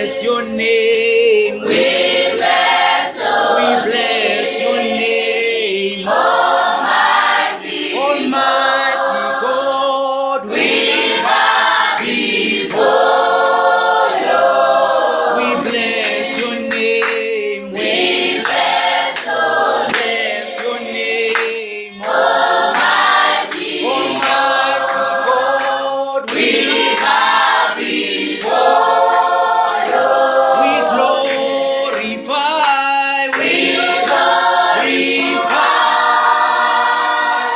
bless your name. We bless your name. Almighty God, we bow before you. We bless your name. We bless your name. Almighty God, we bow before you. We glorify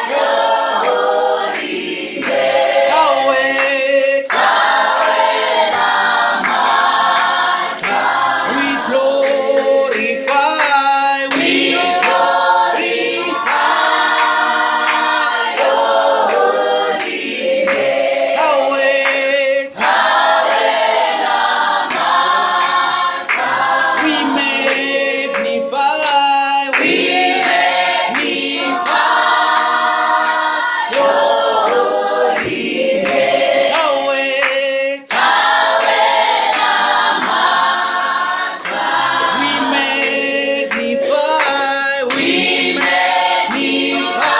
your holy name. We glorify your holy name. We magnify your holy name. We magnify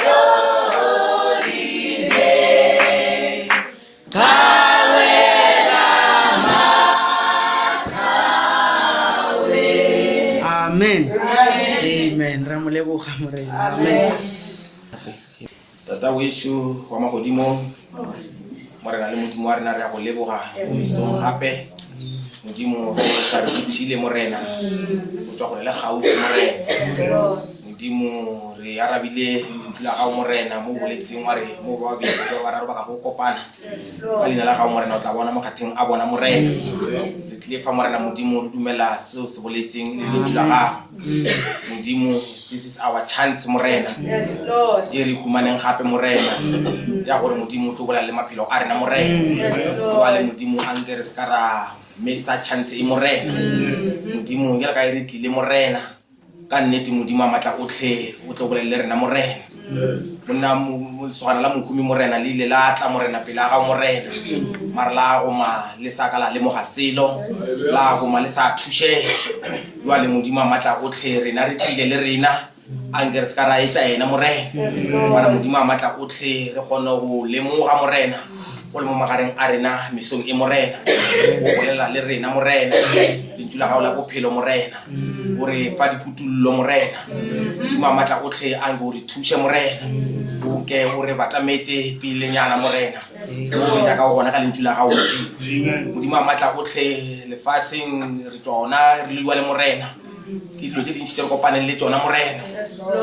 your holy name. Amen. Amen. Ramoleboga morena. Amen. Tata weso wa magodimo morena le modimo wa rena re a go leboga mo gape modimo sa re uthile morena o tswa go le gaufi morena modimo re arabile ntla ga morena mo boletseng wa re mo ba be ba raro ba ka go kopana ka lena la ga morena o tla bona mo gating a bona morena re tle fa morena modimo re dumela seo se boletseng le ntla ga modimo. This is our chance morena. Yes, Lord. Ye re humaneng gape morena ya gore modimo tlo bola le maphelo a rena morena wa le modimo a nkere skara mesa chance e morena modimo ngela ka ire tlile morena ka nnete modimo a matla otlhe o tlo bola le rena morena monna mo tswana la mohumi morena le ile la tla morena pela ga morena mara la go ma le saka la le mo gaselo la go ma le sa thushe wa le modimo a matla otlhe rena re tlile le rena angere skara e tsa ena morena mara modimo a matla otlhe re gone go lemoga morena o le mo magareng a rena mesong e morena o bolela le rena morena dintula ga o la bophelo morena o re fa dikutullo morena modimo a matla otlhe a nge o re thushe morena o ke o re batametse pile nyana morena o ya ka gona ka lentula ga o modimo a matla otlhe lefaseng re tswa ona re liwa le morena ke dilo tse dintsi tse re kopaneng le tsona morena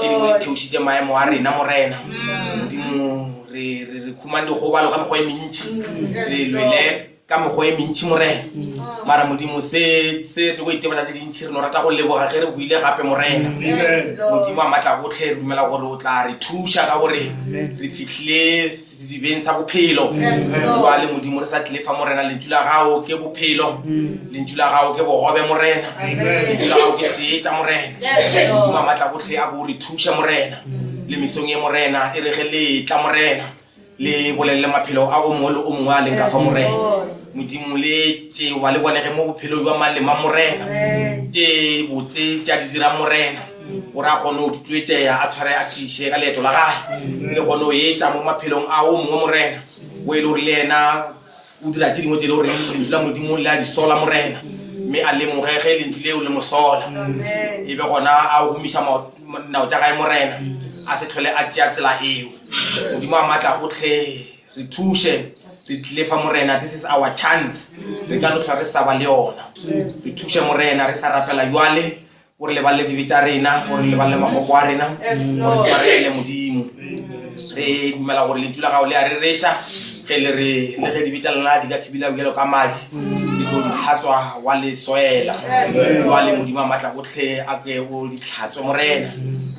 ke di mo theositse maemo a rena morena modimo re khumane go balo ka mego e mentsi re lwele ka mego e mentsi morena mara modimo se re go itebela le dintsi re no rata go leboga ge re buile gape morena modimo a matla gotlhe re dumela gore o tla re thusha ka gore re fitlhile dibeng sa bophelo wa le modimo re sa tle fa morena lentšu la gago ke bophelo lentšu la gago ke bogobe morena lentšu la gago ke seetša morena modimo a matla gotlhe a go re thusha morena le mesong e morena e re ge letla morena le bolelele maphelo a o mongwe le o mongwe a leng ka fa morena modimo le tše wa le bonege mo bophelo jwa malema morena tše botse tša di dira morena o ra gone o tutuetšea a tshware a tiše ka leeto la gae le gone o etša mo maphelong a o mongwe morena o e le gore le ena o dira tše dingwe tše le gore lentšu la modimo le a di sola morena mme a lemogege lentšu leo le mosola e be gona a gomiša nao tša gae morena a se tlhole a tšea tsela eo modimo a matla otlhe re thuše re tlile fa morena. This is our chance re ka no tla re sa ba le yona re thuše morena re sa rapela jwale gore le ba le dibe tša rena gore le ba le magoko a rena gore tshwarele modimo re dumela gore lentšu la gago le a re reša ge le ge dibe tša lena di ka khibila bjalo ka madi di tlo ditlhatswa wa le soela wa le modimo a matla gotlhe a ke o ditlhatswe morena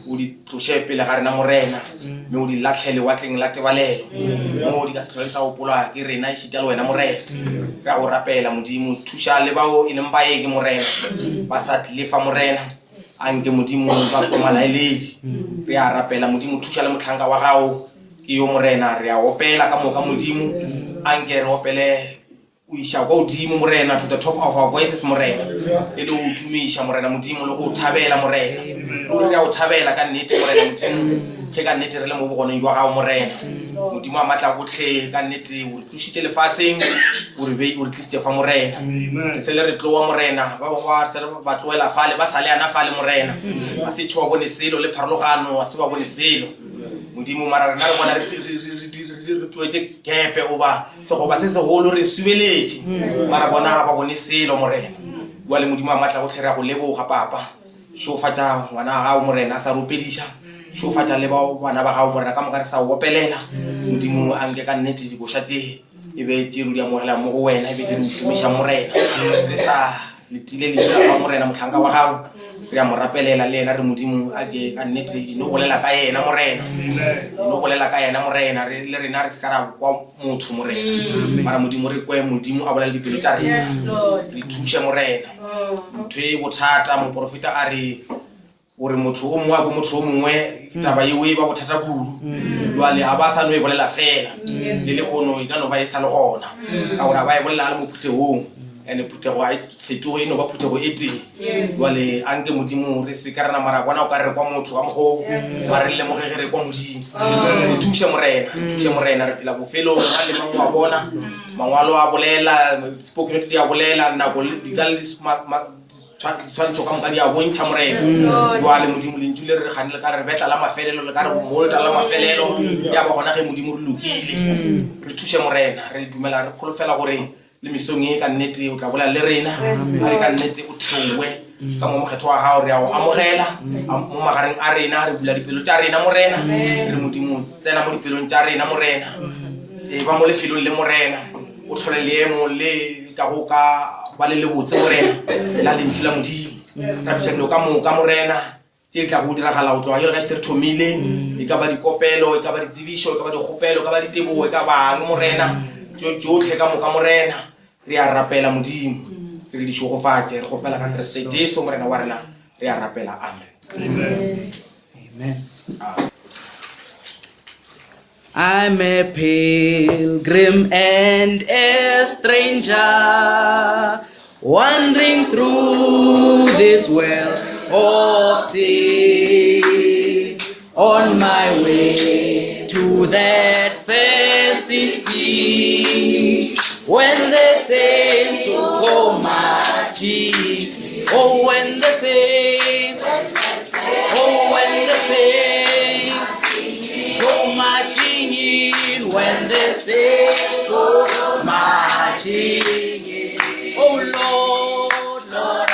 o di tloše pele ga rena morena mme o di latlhele watleng la tebalelo mo di ka se tlhole sa gopola ke rena e šita le wena morena re a go rapela modimo thuša le bao e leng baeng morena ba sa tlile fa morena a nke modimo ba komalaeledi re a rapela modimo thuša le motlhanka wa gago ke yo morena re a opela ka moka modimo a nke re opele o isha kwa udimo morena to the top of our voices morena e le o tumisha morena modimo le go thabela morena o re a o thabela ka nnete morena modimo ke ka nnete re le mo bogonong jwa gago morena modimo a matla gotlhe ka nnete o re tlušitše lefaseng o re tlisitše fa morena se le re tloa morena ba bangwe ba tloela fale ba sale ana fale morena ba se tšho ba bone selo le pharologano a se ba bone selo modimo mara rena re bona re tloetse kepe goba segoba se segolo re subeletše mara bona ga ba bone selo morena bua le modimo a matla gotlhe re a go leboga papa šofatša ngwana wa gago morena a sa ropediša šofatša le bana ba gago morena ka moka re sa o opelela modimo a nke ka nnete dikoša tse e be tše re di amogela mo go wena e be tše re šomiša morena re sa letile leina ga morena motlhanka wa gago re a mo rapelela le ena re modimo a ke ka nnete eno bolela ka yena morena eno bolela ka yena morena le rena re se ka ra kwa motho morena mara modimo re kwe modimo a bolela dipelo tša rena re thuše morena ntho e bothata moprofeta a re gore motho o mongwe a ko motho o mongwe taba yeo e ba bothata kudu jwale a ba sa no e bolela fela le le kgono e ka no ba e sa le gona ka gore a ba e bolela le mo phuthegong ene phuthego a fetoge e no ba phuthego e teng jwale a nke modimo re se ka rena mara bona o ka re kwa motho wa mogo ba re lemoge re kwa modimo re thuše morena re phela bofelong a le mangwe a bona mangwalo a bolela spokenot di a bolela nako di ka le tshwantsho ka moka di a bontšha morena jwale modimo le ntšule re kgane le ka re betla la mafelelo le ka re molta la mafelelo ya ba gona ge modimo re lokile re thuše morena re dumela re kgolofela gore le mesong e ka nnete o tla bolela le rena a re ka nnete o theowe ka mo mokgetho wa gago re a o amogela mo magareng a rena re bula dipelo tša rena morena re modimo tsena mo dipelong tša rena morena e ba mo lefelong le morena o tlhole leemo le ka go ka ba le lebotse morena la lentšu la modimo thabiša dilo ka moka morena tše di tla go diragala go tloga jalo ka tše re thomile e ka ba dikopelo e ka ba ditsebišo e ka ba dikgopelo e ka ba ditebogo e ka bang morena tšotlhe ka moka morena re a rapela modimo re di šogofatše re gopela ka keresete jesu morena wa rena re a rapela amen. I'm a pilgrim and a stranger, wandering through this world of sin, on my way to that fair city, when the saints go marching, oh when the saints, oh when the saints go marching in, when the saints go marching in. Oh Lord, Lord, I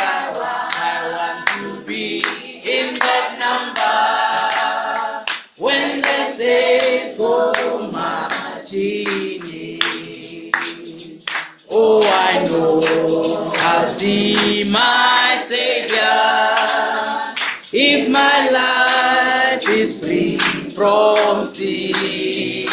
want to be in that number, when the saints go marching in. Oh, I know I'll see my Savior if my life is free from sin.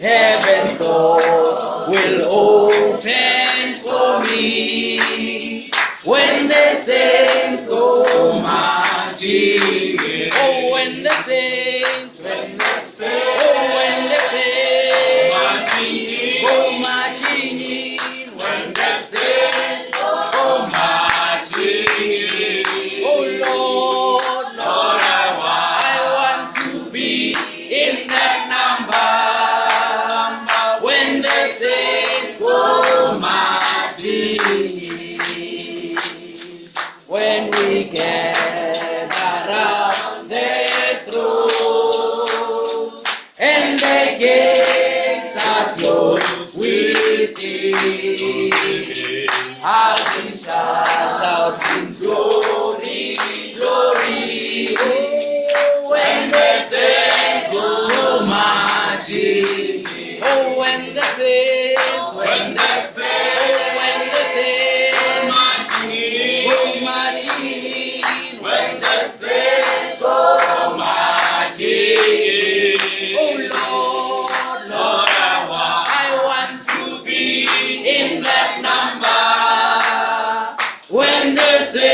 Heaven's doors will open for me when the saints go marching. Oh, when the saints, when the saints, oh, when the saints go marching in, when the saints go marching in. Oh Lord, Lord, I want to be in that number, when the saints go marching in. When we gather around their throne, and the gates are closed within, how we shall shout in glory, glory, when the saints go marching. Oh, when the saints, when the saints, oh, when the saints go marching in, when the saints go marching. Oh Lord, Lord, I want to be in that number, when the saints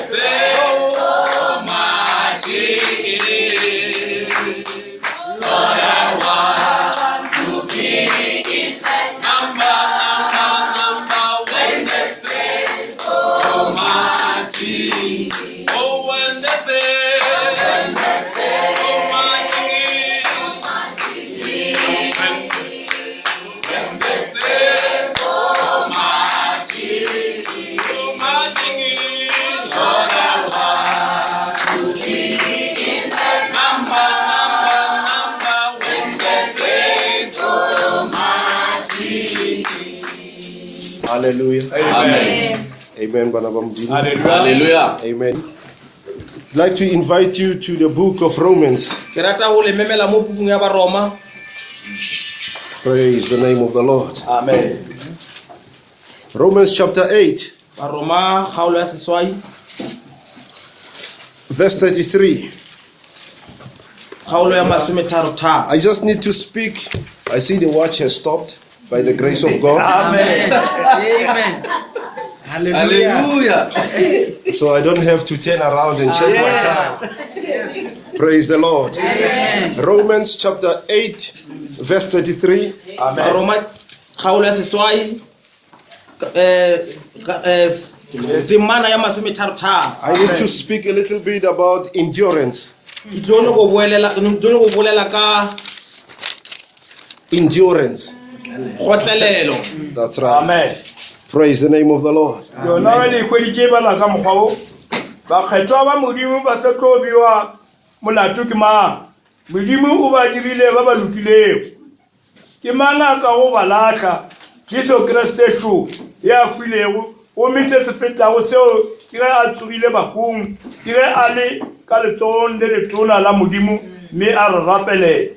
says so much it is. Lord, I want to be in that number. When they say so much it is. Oh, when they say so much it is. When they say so much it is. So much it is. Lord, I want to be in that number. When they say so much it is. Hallelujah. Amen. Amen. Banabam. Hallelujah. Amen. I'd like to invite you to the book of Romans. Ke rata go le memela mo bukung ya Baroma. Praise the name of the Lord. Amen. Romans chapter 8, Baroma kgaolo ya seswai verse 33. kgaolo ya masometharotha. I just need to speak. I see the watch has stopped by the grace of God. Amen. Amen. Hallelujah. So I don't have to turn around and check my time. Praise the Lord. Amen. Romans chapter 8, verse 33. Baroma kgaolo ya seswai temana ya masometharotha. I need to speak a little bit about endurance. Ke tlo go bolela ka Endurance. kgotlelelo. That's right. Amen. Praise the name of the Lord. yona le ikweditše bana ka mokgwa o bakgethwa ba modimo ba se tlo biwa molato ke mang modimo o ba dirile ba ba lokilego ke mang a ka go ba latlha jesu kriste šo ya hwilego gomme se se fetago seo ke ge a tsogile bakong ke ge a le ka letsogong le letona la modimo mme a re rapelela.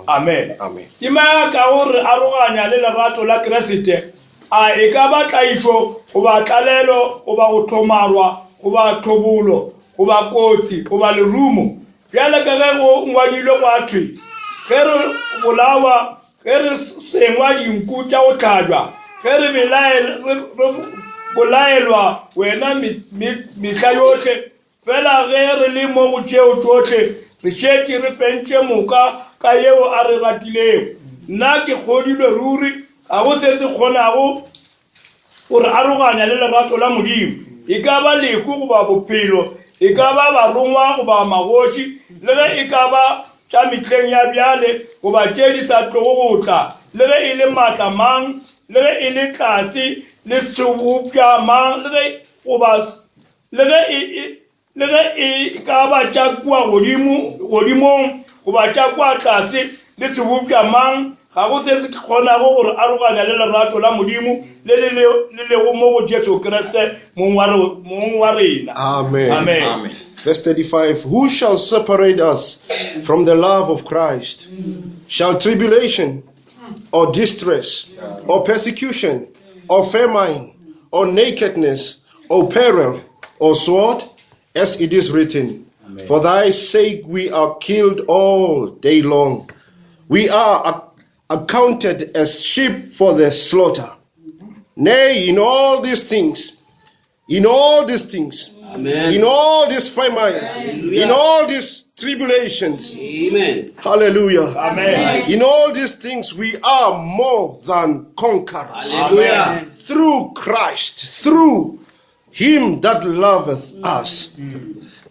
Amen. Amen. Ke mang ka go re aroganya le lerato la Kriste a e ka ba tlaišo go ba tlalelo go ba go thomarwa go ba thobolo go ba kotsi go ba lerumo bjale ka ge go ngwadilwe go athwe ge re bolawa ge re sengwa dinku tša go tlhajwa ge re bolaelwa wena mehla yohle fela ge re le mo go tšeo tšohle re šetše re fentše moka ka yeo a re ratilego nna ke kgodilwe ruri ga go se se kgonago gore aroganya le lerato la modimo e ka ba lehu goba bophelo e ka ba barongwa goba magoši le ge e ka ba tša mehleng ya bjale goba tše di sa tlogo go tla le ge e le maatla mang le ge e le tlase le sebopša mang le ge e ka ba tša kua godimong goba tša kua tlase le sebopša mang ga go se se kgonago gore aroganya le lerato la modimo le lego mo go jesu kriste mong wa rena. Amen. Amen. Verse 35. Who shall separate us from the love of Christ? Shall tribulation or distress or persecution or famine or nakedness or peril or sword? As it is written, for thy sake we are killed all day long. We are accounted as sheep for the slaughter. Nay, in all these things, Amen. in all these famines, in all these tribulations, Amen. hallelujah. Amen. In all these things we are more than conquerors. Hallelujah. Through Christ, through him that loveth us.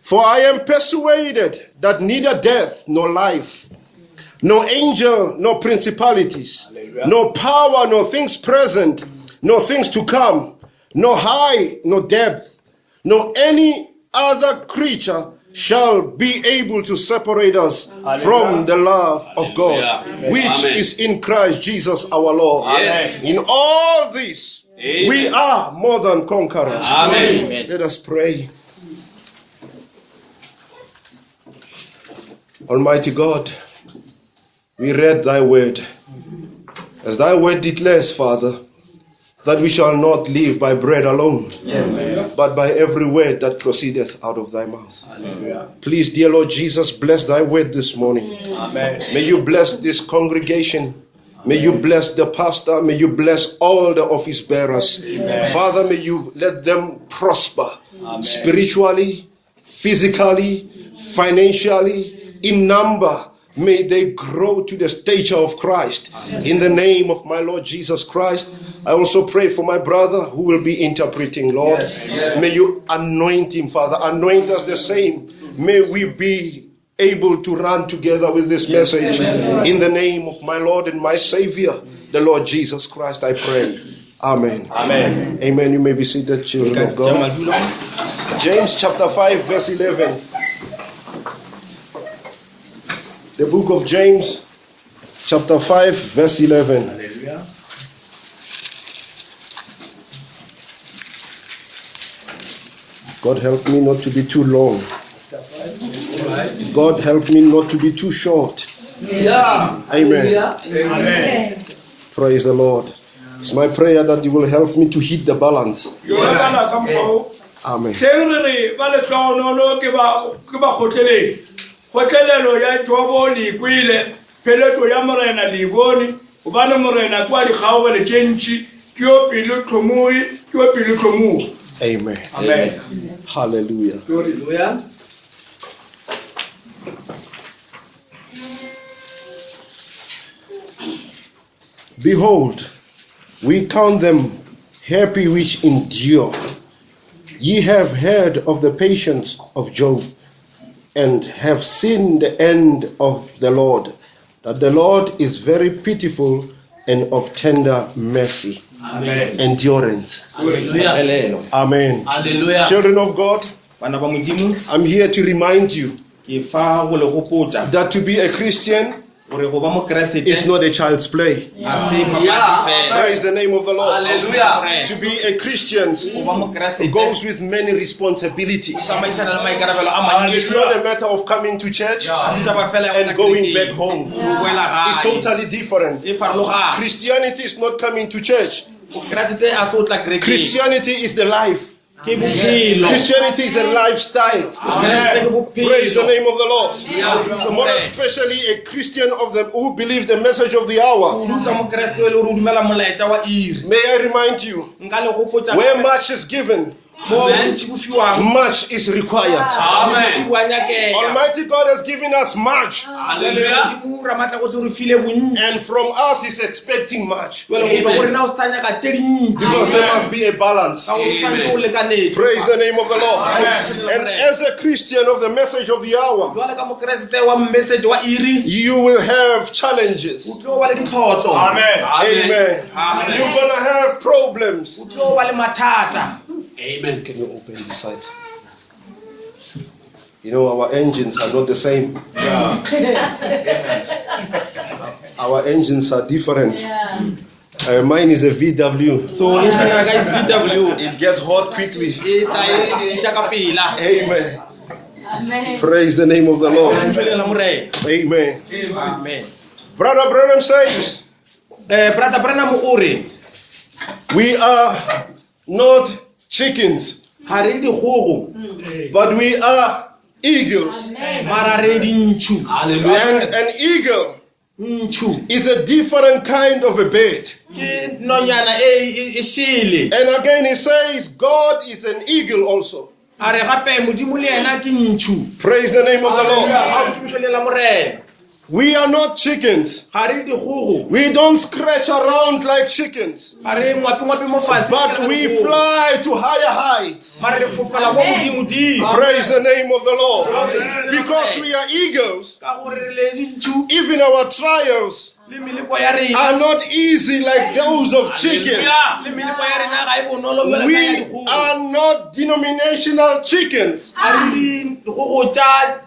For I am persuaded that neither death nor life, no angel, nor principalities, no power, nor things present, nor things to come, no height, no depth, nor any other creature shall be able to separate us from the love of God, which is in Christ Jesus our Lord. Yes. In all this, we are more than conquerors. Amen. Let us pray. Almighty God, we read thy word. As thy word declares, Father, that we shall not live by bread alone, but by every word that proceedeth out of thy mouth. Hallelujah. Please, dear Lord Jesus, bless thy word this morning. Amen. May you bless this congregation. May you bless the pastor. May you bless all the office bearers. Father, may you let them prosper spiritually, physically, financially, in number. May they grow to the stature of Christ. In the name of my Lord Jesus Christ, I also pray for my brother who will be interpreting, Lord. May you anoint him, Father. Anoint us the same. May we be able to run together with this message. In the name of my Lord and my Savior, the Lord Jesus Christ, I pray. Amen. Amen. Amen. You may be seated, children of God. James chapter 5, verse 11. The book of James, chapter 5, verse 11. Hallelujah. God help me not to be too long. God help me not to be too short. Yeah. Amen. Amen. Praise the Lord. It's my prayer that you will help me to hit the balance. Amen. Khotlelelo ya jobo le kwile peletso ya morena le bone o bana morena kwa di gaoba le tšentši ke yo pele tlhomoi. Amen. Amen. Hallelujah. Hallelujah. Behold, we count them happy which endure. Ye have heard of the patience of Job, and have seen the end of the Lord, that the Lord is very pitiful and of tender mercy. Amen. Endurance. Hallelujah. Amen. Hallelujah. Children of God, Bana ba Modimo, I'm here to remind you ke fa go le gopotsa that to be a Christian gore go ba mokeresete is not a child's play. a se papadi Yeah. fela. Praise the name of the Lord. Hallelujah. To be a Christian Go ba mokeresete goes with many responsibilities. tsamaisana le maikarabelo a mantsi. It's not a matter of coming to church A se taba fela ya go and tla going kerekeng, back home. go boela It's gae. totally different. E farologane. Christianity is not coming to church. Mokeresete a se o tla kerekeng. Christianity is the life. Ke bophelo. Christianity is a lifestyle. Mokeresete ke bophelo. Praise the name of the Lord. More especially a Christian who believes the message of the hour. Kudu ka mokeresete o e le gore o dumela molaetsa wa iri. May I remind you, Nka le gopotsa where much is given, mo bontsi bo fiwang, much is required. bontsi bo a nyakeya. Almighty God has given us much, Hallelujah. Modimo ra matla go se re file bontsi. and from us He's expecting much. Jwale go tswa go rena o se tla nyaka tse dintsi. Because there must be a balance. Ka gore tshwantse o lekanetse. Praise the name of the Lord. And as a Christian of the message of the hour, Jwale ka mokeresete wa message wa iri, you will have o challenges. tlo ba le ditlhotlo. Amen. Amen. Amen. You're going to have problems. O tlo ba le mathata. Amen. Can you open this side? You know, our engines are not the same. Our engines are different. Mine is a VW. So engine ya ka is VW. It gets hot quickly. E tla e tšhisa ka pela. Amen. Amen. Praise the name of the Lord. Tšwelela morena. Amen. Amen. Brother Branham says, Brother Branham o re, we are not chickens, ha re dikgogo, but we are eagles. mara re dintšu. Hallelujah. And an eagle Ntšu is a different kind of a bird. ke nonyana e šele. And again, he says, God is an eagle also. A re gape Modimo le yena ke ntšu. Praise the name of the Lord. Ha o tšhomišolela morena. We are not chickens. Ga re dikgogo, We don't scratch around like chickens, ga re ngwapi mo fatshe. but we fly to higher heights. Mara re fofela mo godimo-dimo. Praise the name of the Lord. Because we are eagles, Ka gore re le dintšu even our trials le meleko ya rena. are not easy like those of chicken. Le meleko ya rena ga e bonolo jwalo ka ya We dikgogo. are not denominational chickens, Ga re dikgogo tša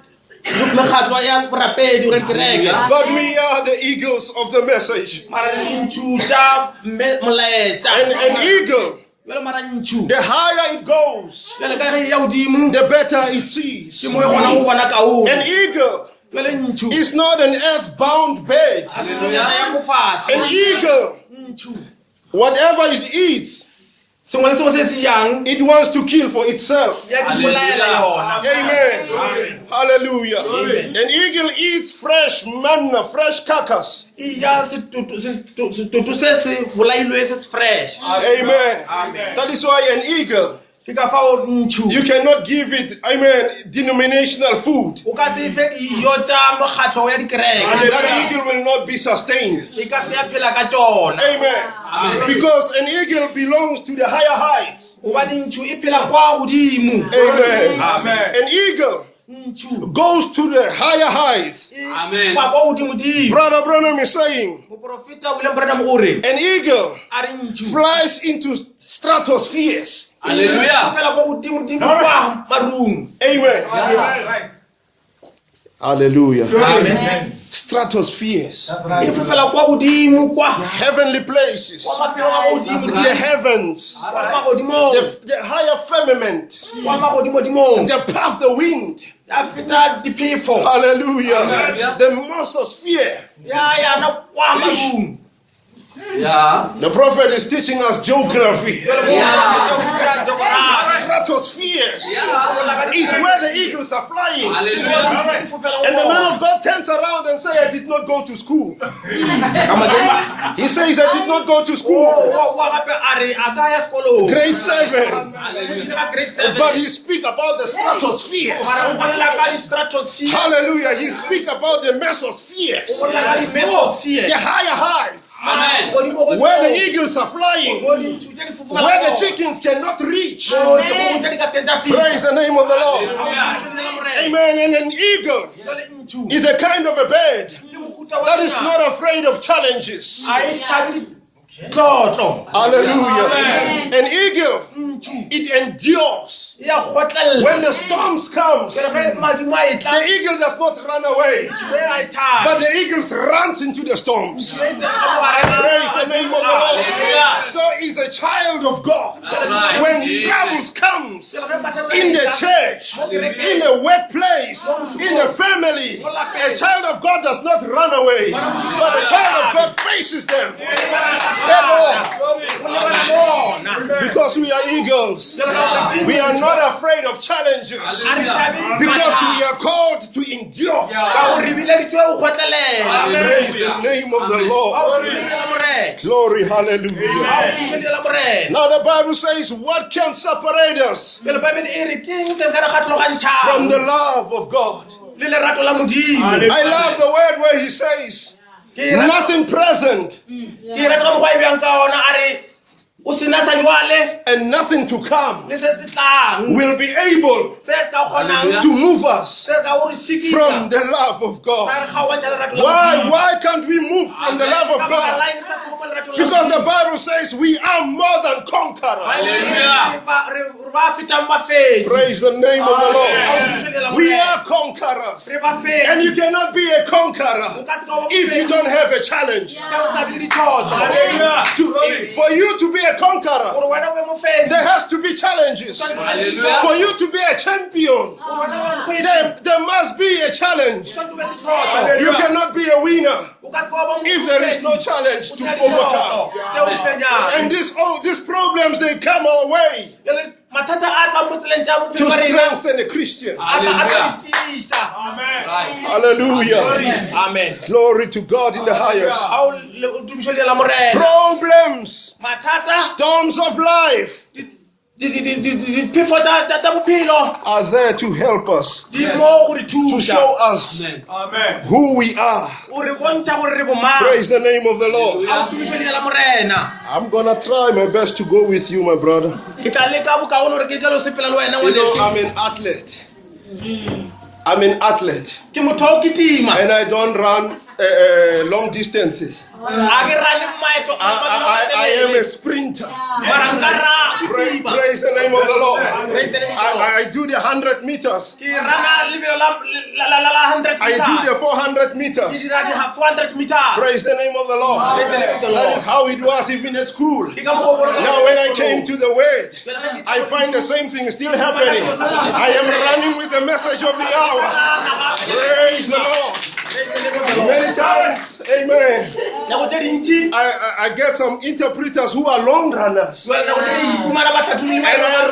mekgatlo ya borapedi gore kereke. but we are the eagles of the message. Mara re dintšu tša molaetsa. And an eagle, Jwale mara ntšu the higher it goes, jwale ka ge ya godimo the better it sees. ke mo e kgonang go bona kaone. An eagle Jwale ntšu is not an earthbound bird. a se nonyana ya mo fatshe. An eagle, Ntšu whatever it eats, sengwe le sengwe se se jang it wants to kill for itself. ya ke bolaela yona. Amen. Hallelujah. An eagle eats fresh manna, fresh carcass. E ja setoto se se bolailwe se se fresh. Amen. That is why an eagle, Ke ka fao ntšu you cannot give it, denominational food. o ka se fe dijo tsa mokgatlho ya dikereke. That eagle will not be sustained. E ka se ya phela ka tsona. Amen. Because an eagle belongs to the higher heights. Gobane ntšu e phela kwa godimo. Amen. An eagle Ntšu goes to the higher heights. e kwa kwa godimo-dimo. Brother Branham is saying, Moprofeta William Branham o re an eagle a re ntšu flies into stratospheres. e fela kwa godimo-dimo kwa marung. Amen. Hallelujah. Amen. Stratospheres. E fofela kwa godimo kwa Heavenly places. mafelong a godimo-dimo. The heavens. Kwa magodimong. The higher firmament. Kwa magodimo-dimong. The path, the wind. Ya feta diphefo. Hallelujah. The mesosphere. Ya yana kwa marung. The prophet is teaching us geography. Stratospheres is where the eagles are flying. And the man of God turns around and says, I did not go to school. He says, I did not go to school. Grade 7. But he speaks about the stratospheres. Hallelujah. He speaks about the mesospheres. The higher heights. Where the eagles are flying. Where the chickens cannot reach. Praise the name of the Lord. Amen. And an eagle is a kind of a bird that is not afraid of challenges. Hallelujah. An eagle, it endures. When the storms come, the eagle does not run away, but the eagle runs into the storms. Praise the name of the Lord. So is a child of God. When troubles comes in the church, in the workplace, in the family, a child of God does not run away, but a child of God faces them. Because we are eagles. We are not afraid of challenges. Because we are called to endure. Praise the name of the Lord. Glory, hallelujah. Now the Bible says, what can separate us from the love of God? I love the word where he says, nothing present and nothing to come will be able to move us from the love of God. Why can't we move from the love of God? Because the Bible says we are more than conquerors. Praise the name of the Lord. We are conquerors. And you cannot be a conqueror if you don't have a challenge. For you to be a conqueror, there has to be challenges. For you to be a champion, there must be a challenge. You cannot be a winner if there is no challenge to overcome. And these problems, they come our way to strengthen a Christian. Hallelujah. Amen. Glory to God in the highest. Problems, storms of life are there to help us, to show us who we are. Praise the name of the Lord. I'm gonna try my best to go with you, my brother. You know, I'm an athlete. And I don't run long distances. I am a sprinter. Praise the name of the Lord. I do the 100 meters. I do the 400 meters. Praise the name of the Lord. That is how it was even at school. Now when I came to the word, I find the same thing still happening. I am running with the message of the hour. Praise the Lord. Many times, amen, I get some interpreters who are long runners. And I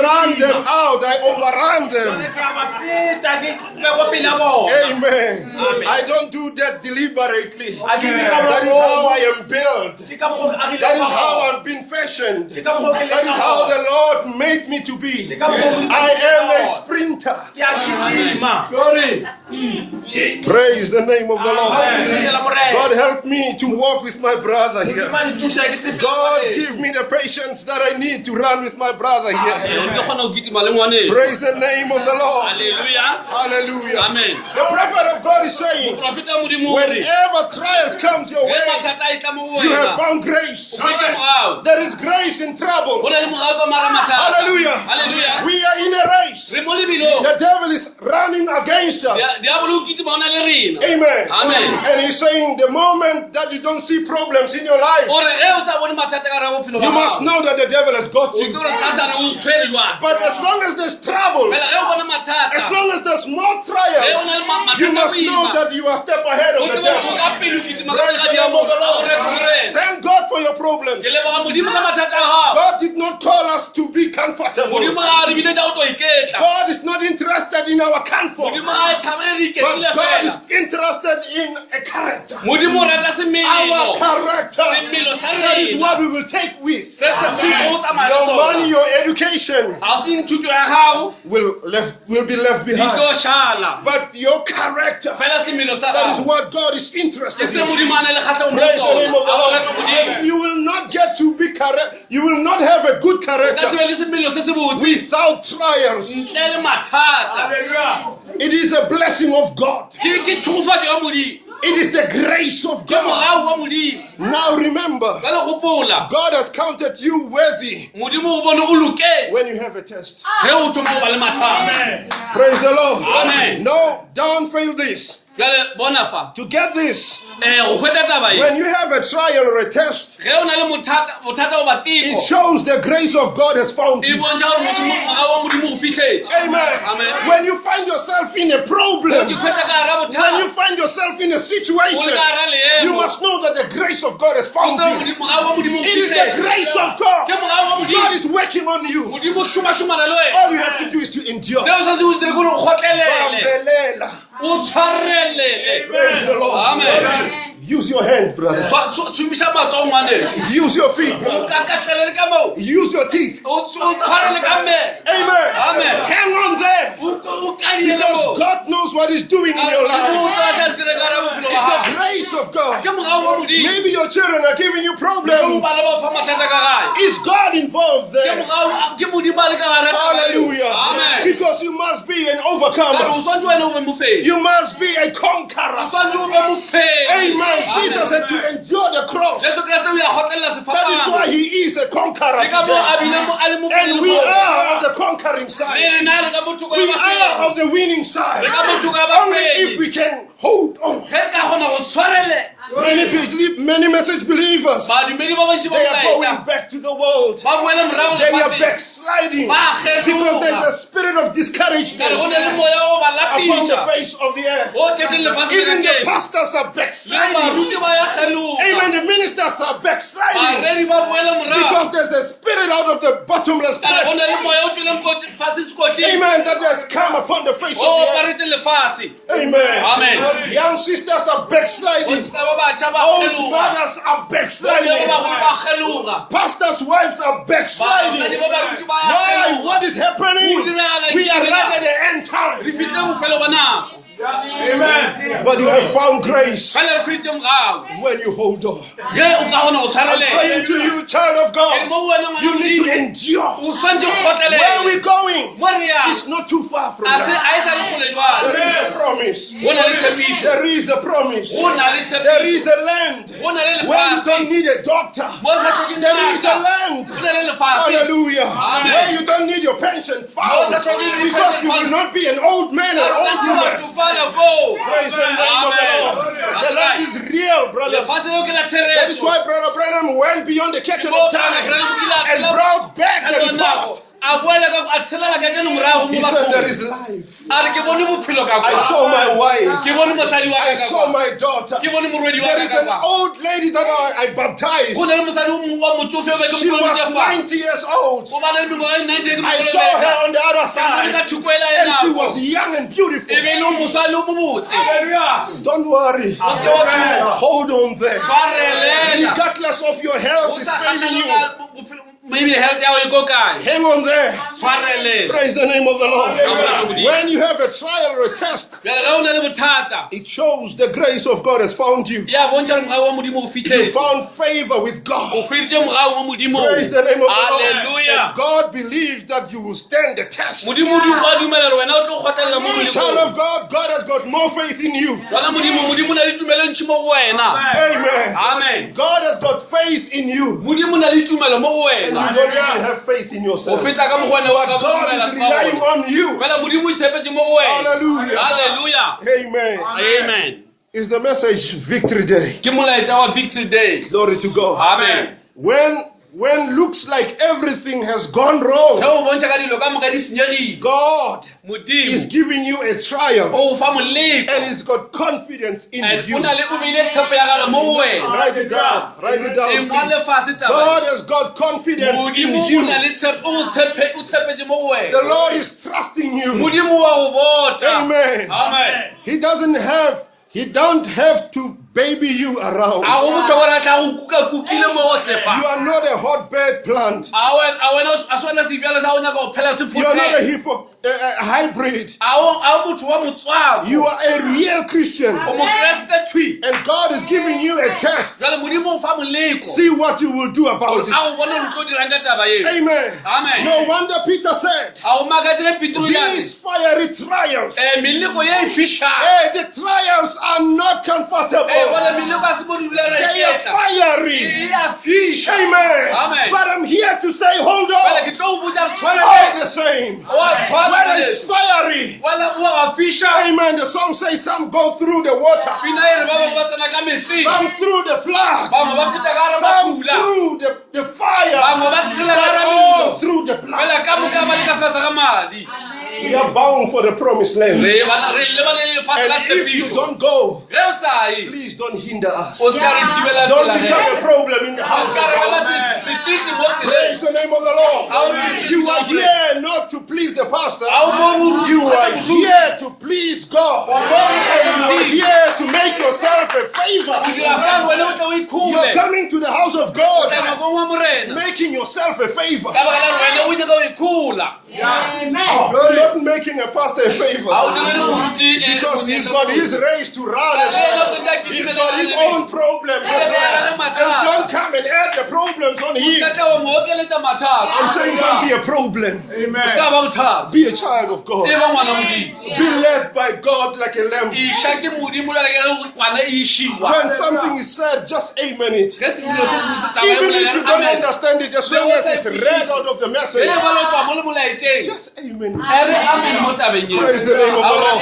run them out, I overrun them. Amen. I don't do that deliberately. That is how I am built. That is how I've been fashioned. That is how the Lord made me to be. I am a sprinter. Praise the name of the Lord. God help me to walk with my brother here. God give me the patience that I need to run with my brother here. Praise the name of the Lord. Hallelujah. Amen. The prophet of God is saying, whenever trials comes your way, you have found grace. There is grace in trouble. Hallelujah. We are in a race. The devil is running against us. Amen. And he's saying the moment that you don't see problems in your life, you must know that the devil has got you. But as long as there's trouble, as long as there's more trials, you must know that you are a step ahead of the devil. Praise the name of the Lord. Thank God for your problems. God did not call us to be comfortable. God is not interested in our comfort, but God is interested in a character. Our character. That is what we will take with. Your money, your education will be left behind. But your character, that is what God is interested in. Praise the name of the Lord. You will not get to be correct. You will not have a good character without trials. It is a blessing of God. It is the grace of God. Now remember, God has counted you worthy when you have a test. Praise the Lord. No, don't fail this. To get this, when you have a trial or a test, it shows the grace of God has found you. Amen. When you find yourself in a problem, when you find yourself in a situation, you must know that the grace of God has found you. It is the grace of God. God is working on you. All you have to do is to endure. Praise the Lord. Amen. Use your hand, brother. Use your feet, brother. Use your teeth. Amen. Hang on there. Because God knows what He's doing in your life. It's the grace of God. Maybe your children are giving you problems. Is God involved there? Hallelujah. Because you must be an overcomer. You must be a conqueror. Amen. Jesus had to endure the cross. That is why He is a conqueror today. And we are of the conquering side. We are of the winning side. Only if we can hold on. Many message believers, they are going back to the world. They are backsliding because there's a spirit of discouragement upon the face of the earth. Even the pastors are backsliding. Amen. The ministers are backsliding because there's a spirit out of the bottomless pit. Amen. That has come upon the face of the earth. Amen. Young sisters are backsliding. Old mothers are backsliding. Pastors' wives are backsliding. Why? What is happening? We are right at the end time. Amen. But you have found grace when you hold on. I'm saying to you, child of God, you need to endure. Where we're going is not too far from that. There is a promise. There is a promise. There is a land where you don't need a doctor. There is a land, hallelujah, where you don't need your pension found, because you will not be an old man or old woman. Praise the name of the Lord. The land is real, brothers. That is why Brother Branham went beyond the curtain of time and brought back the report. He said, there is life. I saw my wife. I saw my daughter. There is an old lady that I baptized. She was 90 years old. I saw her on the other side. And she was young and beautiful. Don't worry. Hold on there. Regardless of your health is failing you. Maybe help you go guy. Hang on there. Praise the name of the Lord. When you have a trial or a test, it shows the grace of God has found you. You found favor with God. Praise the name of the Lord. And God believes that you will stand the test. Child of God, God has got more faith in you. Amen. God has got faith in you. And you don't even have faith in yourself. But God is relying on you. Hallelujah. Amen. Is the message Victory Day. Glory to God. Amen. When looks like everything has gone wrong, God is giving you a trial and He's got confidence in you. Write it down. Write it down, please. God has got confidence in you. The Lord is trusting you. Amen. He don't have to baby you around. You are not a hotbed plant. You are not a hybrid. You are a real Christian. And God is giving you a test. See what you will do about it. Amen. No wonder Peter said, these fiery trials, the trials are not comfortable. They are fiery. Amen. But I'm here to say, hold on. All the same. Whether it's fiery. Amen. The song says some go through the water. Some through the flood. Some through the fire. But all through the blood. We are bound for the promised land. And if you don't go, please don't hinder us. Don't become a problem in the house of God. Praise the name of the Lord. You are here not to please the pastor. You are here to please God. And you are here to make yourself a favor. You are coming to the house of God, making yourself a favor. Not making a pastor a favor, because he's got his race to run as well. He's got his own problems as well. And don't come and add the problems on him. I'm saying don't be a problem. Amen. Be a child of God. Be led by God like a lamb. When something is said, just amen it. Even if you don't understand it, as long as it's read out of the message, just amen it. Praise the name of the Lord.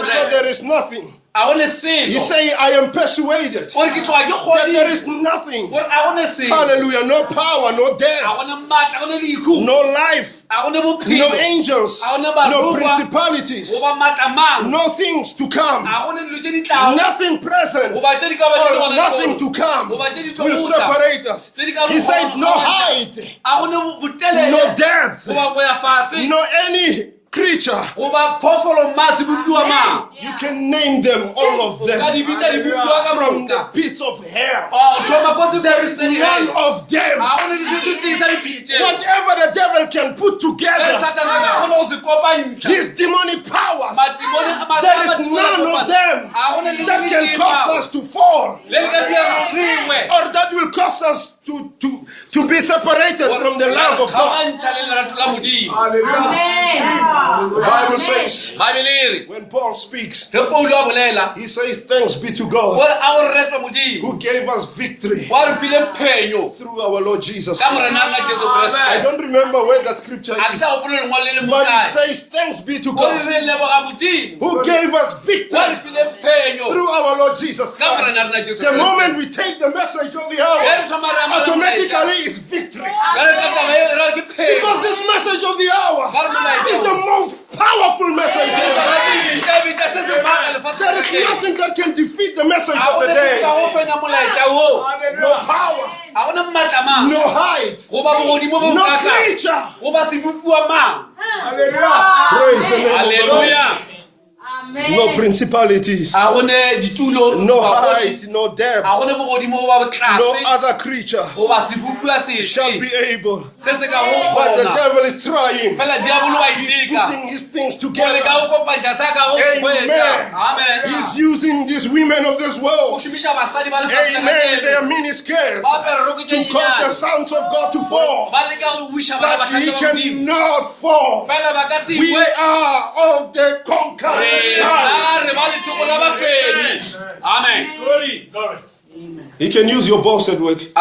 So there is nothing. He's saying, I am persuaded that there is nothing. Hallelujah. No power, no death, no life, no angels, no principalities, no things to come, nothing present, or nothing to come will separate us. He said, no height, no depth, no any creature. You can name them, all of them, from the pits of hell. There is none of them. Whatever the devil can put together, his demonic powers, there is none of them that can cause us to fall, or that will cause us to be separated from the love of God. The Bible Bible says, Bible when Paul speaks, te Paulo a bolela he says, thanks be to God gore a o retwa modimo who gave us victory wa re file phenyo through our Lord Jesus ka Christ. morena na Jesu I Kriste don't remember where that scripture a ke is, sa gopole lengwa le le mo but it kae says, thanks be to gore God re leboga modimo who gave us wa re victory file phenyo through our Lord Jesus ka Christ. morena na Jesu The Kriste moment we take the message of the ge hour, re thoma re amogela automatically is victory. molaetsa, re ka taba e re ke Because phenyo this message of the hour ka re molaetsa is the most powerful message ever. There is nothing that can defeat the message of the day. No power, no height, no creature. Praise the name of the Lord. No principalities, no height, no depth, no other creature shall be able. But the devil is trying. He's putting his things together. Amen. He's using these women of this world, amen, their miniskirts, to cause the sons of God to fall. But he cannot fall. We are of the conquerors. He can use your boss at work. He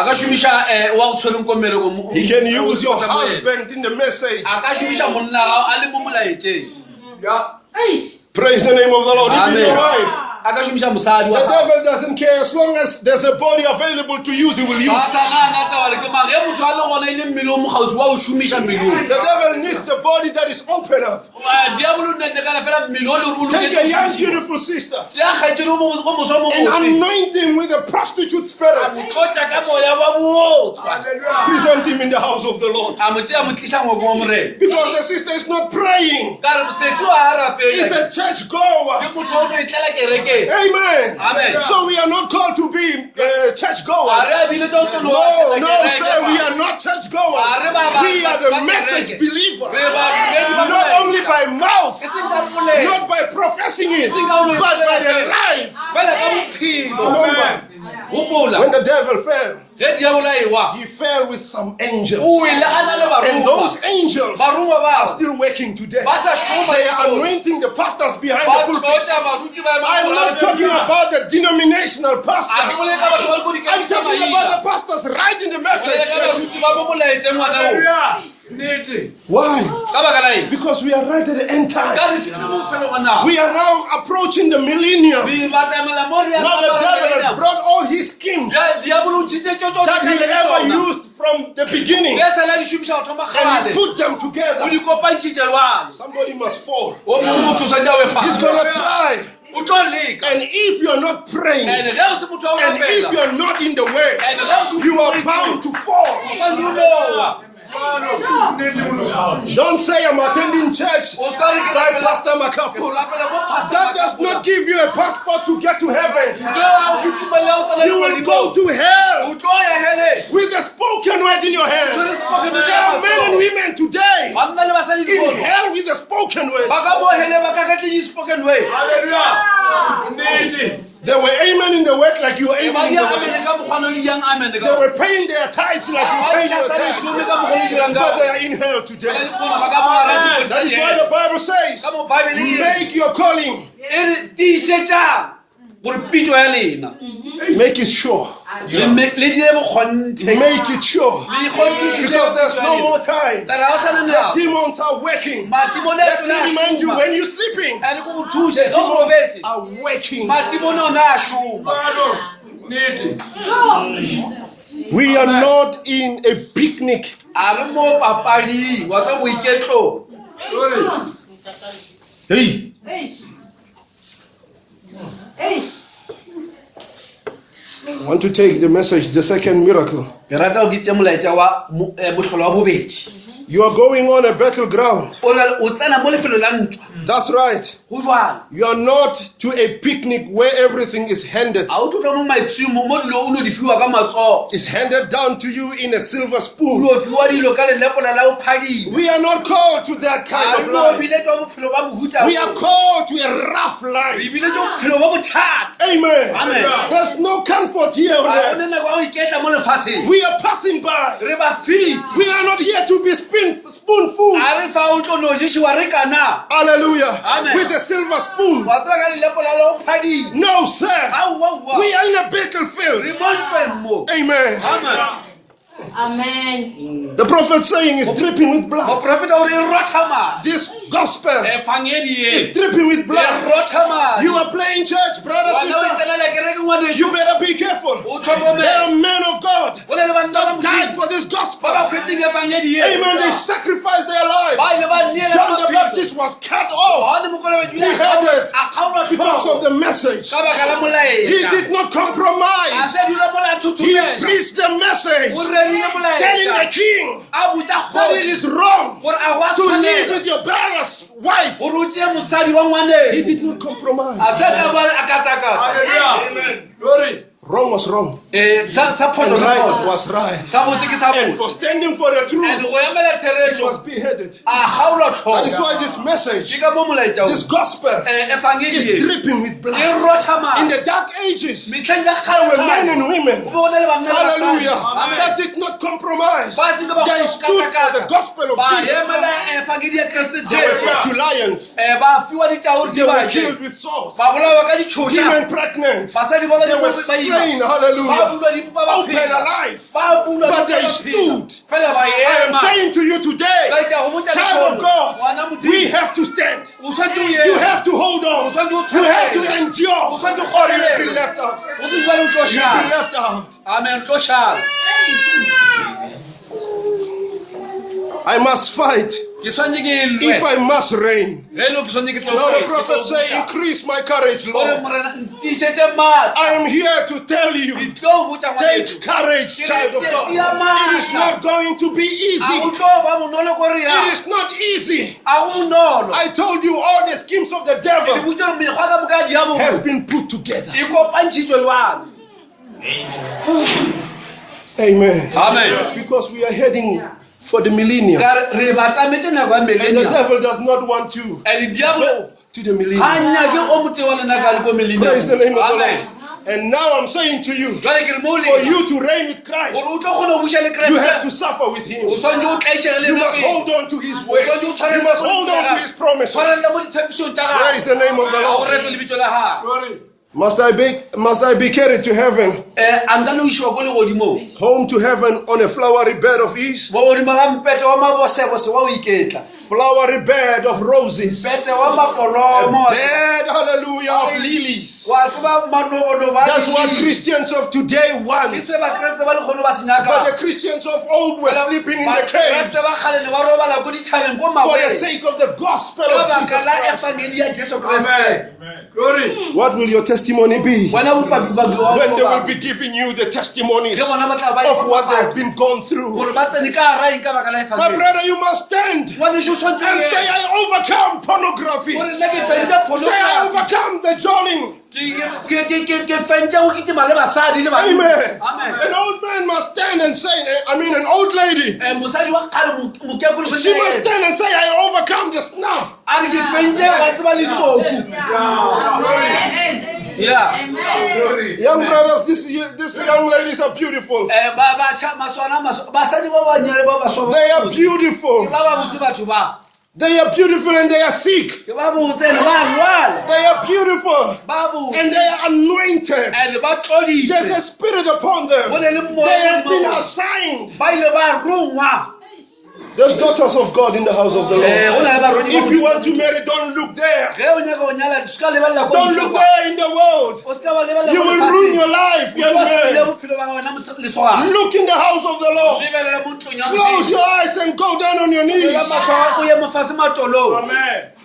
can use your husband in the message. Praise the name of the Lord. Even your wife. The devil doesn't care as long as there's a body available to use, he will use. The devil needs a body that is open up. Take a young, beautiful sister and anoint him with a prostitute spirit. Present him in the house of the Lord. Because the sister is not praying. It's a church goer. Amen. Amen. So we are not called to be church goers. No, sir, we are not church goers. We are the message believers. Not only by mouth, not by professing it, but by the life. Remember, when the devil fell, he fell with some angels. And those angels are still working today. They are anointing the pastors behind the pulpit. I'm not talking about the denominational pastors. I'm talking about the pastors writing the message. Why? Because we are right at the end time. We are now approaching the millennium. Now the devil has brought all his schemes that he ever used from the beginning, and he put them together. Somebody must fall. He's going to try. And if you are not praying, and if you are not in the way, you are bound to fall. Don't say I'm attending church by Pastor McAfee. That does not give you a passport to get to heaven. You will go to hell with the spoken word in your hand. There are men and women today in hell with the spoken word. They were amen in the word like you were amen in the word. They were paying their tithes like you paying your tithes. But they are in hell today. That is why the Bible says, make your calling. Make it sure. Make it sure. Because there's no more time. The demons are working. Let me remind you, when you're sleeping, the demons are waking. We are not in a picnic. Hey. I want to take the message, the second miracle. You are going on a battleground. That's right. You are not to a picnic where everything is handed. It's handed down to you in a silver spoon. We are not called to that kind of life. We are called to a rough life. Amen. There's no comfort here on earth. We are passing by. We are not here to be spiritual. spoonful. a re fa o tlo no ješiwa re kana Hallelujah. Amen. With a silver spoon. wa tseba ka lelepo la leo phadile No, sir. aowa We are in a battlefield. re mo ntweng mo Amen. amen Amen. The prophet saying is dripping with blood. moprofeta o re e rotha madi This gospel efangedi is e dripping with e blood. rotha madi You are playing church, brother, wena o sister. tsenela kereke ngwaneso You better be careful. o There tlhokomele are men of God go le le banna ba that died modimo for this ba ba gospel. kgwetseng efangedi e Amen. They sacrificed their ba lives. ile ba neela John the maphelo. Baptist was cut off Gone mokolobedi o ile Beheaded a kgaolwa because of tlhogo the message. ka baka la He molaetsa did not a compromise. se dula mola He thothomela preached the message, o rerile telling the molaetsa king a botsa that it kgosi is wrong gore a go a to live tshwanela with your brother's wife. gore o tseye mosadi wa He ngwaneng did not a compromise. se ka ba a katakata Wrong was wrong. sa And phono right le was right. sa botse ke sa And for botse standing for the and truth, go emela he thereso was beheaded. a kgaolwa That is tlhogo why this ke message, ka mo molaetsa this gospel, efangedi is e dripping with e blood. rotha In madi the dark ages, metlheng ya there were men and kgale women, o be o na le banna le basadi. hallelujah, Amen. that did not compromise. Ba se ke ba They stood for the gospel of ba Jesus. emela efangedi ya kreste They were fed to jesu lions. ba fiwa ditauri They di were baje killed with swords. ba bolawa ka ditšhoša Women pregnant. basadi ba ba They di were ba slain, ima ba hallelujah, bulwa dimpa ba open phela alive. ba bulwa But dimpa they ba phela. stood. fela ba I am ema saying to you today, Like a woman that child of is God, Wana Muti. we have to stand. o swanetse o You eme have to hold on. You have to endure. o swanetse o Or you will be kgolele left out. o se jwale o tlo You will be šala left out. amen o tlo šala I must fight ke swantse ke lwe if I must reign. ge e le ke swantse ke tlo Now the fight, ke prophet tlo say, botša. increase my courage, Gore Lord. morena ntišetse maatla I am here to tell you, ke tlo botša take ngwaneso courage, child of God. It is not going to be a easy. go tlo ba bonolo kore ya It is not easy. a go bonolo I told you all the schemes of the ke devil botse gore mekgwa ka moka di ya has bone been put together. e kopantšhitšwe jwalo Amen. amen Because we are heading for the millennium. ka re ba tlametse nako ya And the millennium devil does not want you and diabolo go to the millennium. ga nyake o mote wa lena ka le ko Praise the name of the amen Lord. And now I'm saying to you, jwale ke re mo for you to reign with Christ, gore o tlo kgona go buša le you have to kreste suffer with him. o swantse o tlaišege le You must pele. hold on to his word. You must hold on to his promises. tshwarella mo ditshepišong tša Praise the name of the o Lord. reto lebitso la gago Must I be carried to heaven, a nka no išiwa ko legodimong home to heaven on a flowery bed of ease, mo godimo ga mpete wa mabosebose wa o iketla flowery bed of roses, pete wa a mapolomo bed, hallelujah, of lilies. wa tseba manobono ba That's what Christians of today ke want. se bakreste ba lekgono ba se But the nyaka Christians of old were sleeping in the bakreste caves ba kgale ne ba robala ko ditšhabeng ko for the maweng sake of the gospel ka of baka Jesus la Christ. efangeli ya jesu kreste What will your testimony be wena bopapi ba when they will be giving you the testimonies ke bona ba tla ba of what they have been gone through? gore ba tsene ka raeng ka baka la My efangeli brother, you must stand ngwaneso o swantse and say, I overcome pornography. gore nna ke fentse Say, I overcome the jolling. ke fentse go kitima le basadi le banna. Amen. Amen. An old man must stand and say, an old lady, mosadi wa kgale mokekolo she must stand and say, I overcome the snuff. a re ke fentse wa tseba letsoku ya Young brothers, these young ladies are beautiful. basadi ba banyane ba baswa They are beautiful. ba ba botse batho ba They are beautiful and they are sick. ke ba botse ne ba lwala They are beautiful ba botse and they are anointed. and ba There's a tloditse spirit upon them. Go na le moya They have mo been mo. assigned. ba ile ba rongwa There's daughters of God in the house of the go na le ba Lord. rodi ba If you want to marry, don't look there. ge o nyaka o nyala ska lebella ko Don't look there in the world. o ska ba lebella You will ruin your life, young man. bophelo ba wena lesogana Look in the house of the Lord. lebelela mo ntlong ya Close your eyes and go down on your knees. o ye mofase matolong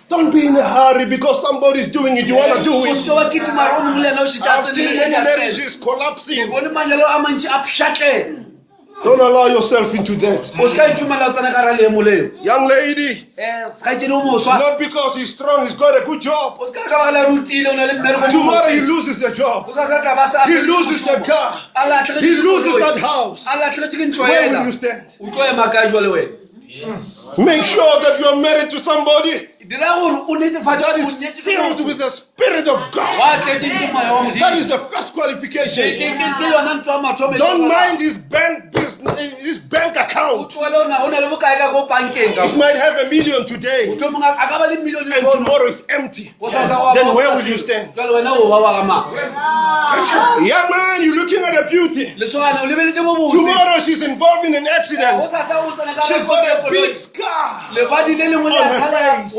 Don't be in a hurry because somebody's doing it. You want to do o it. ska wa kitimara o mongwe le ena o I've seen many šitšatse marriages collapsing. bone manyalo a mantši a pšhatleng Don't allow yourself into that. o ska itumela o tsena ka ra leemo leo Young lady, sekgaetsedi o moswa not because he's strong, he's got a good job. o ska re ka baka la rutile o na le mmereko Tomorrow he loses the job. o sa sa tla ba sa He loses the car. a latlhegetse He ke loses koloi. that house. a latlhegetse ke ntlo Where ena will you stand? o tlo ema kae jwa le wena Make sure that you're married to somebody that is filled with the Spirit of God. That is the first qualification. Don't mind his bank business, his bank account. It might have $1 million today, and tomorrow it's empty. Then where will you stand? Young man, you're looking at a beauty. Tomorrow she's involved in an accident. She's got a big scar on her face.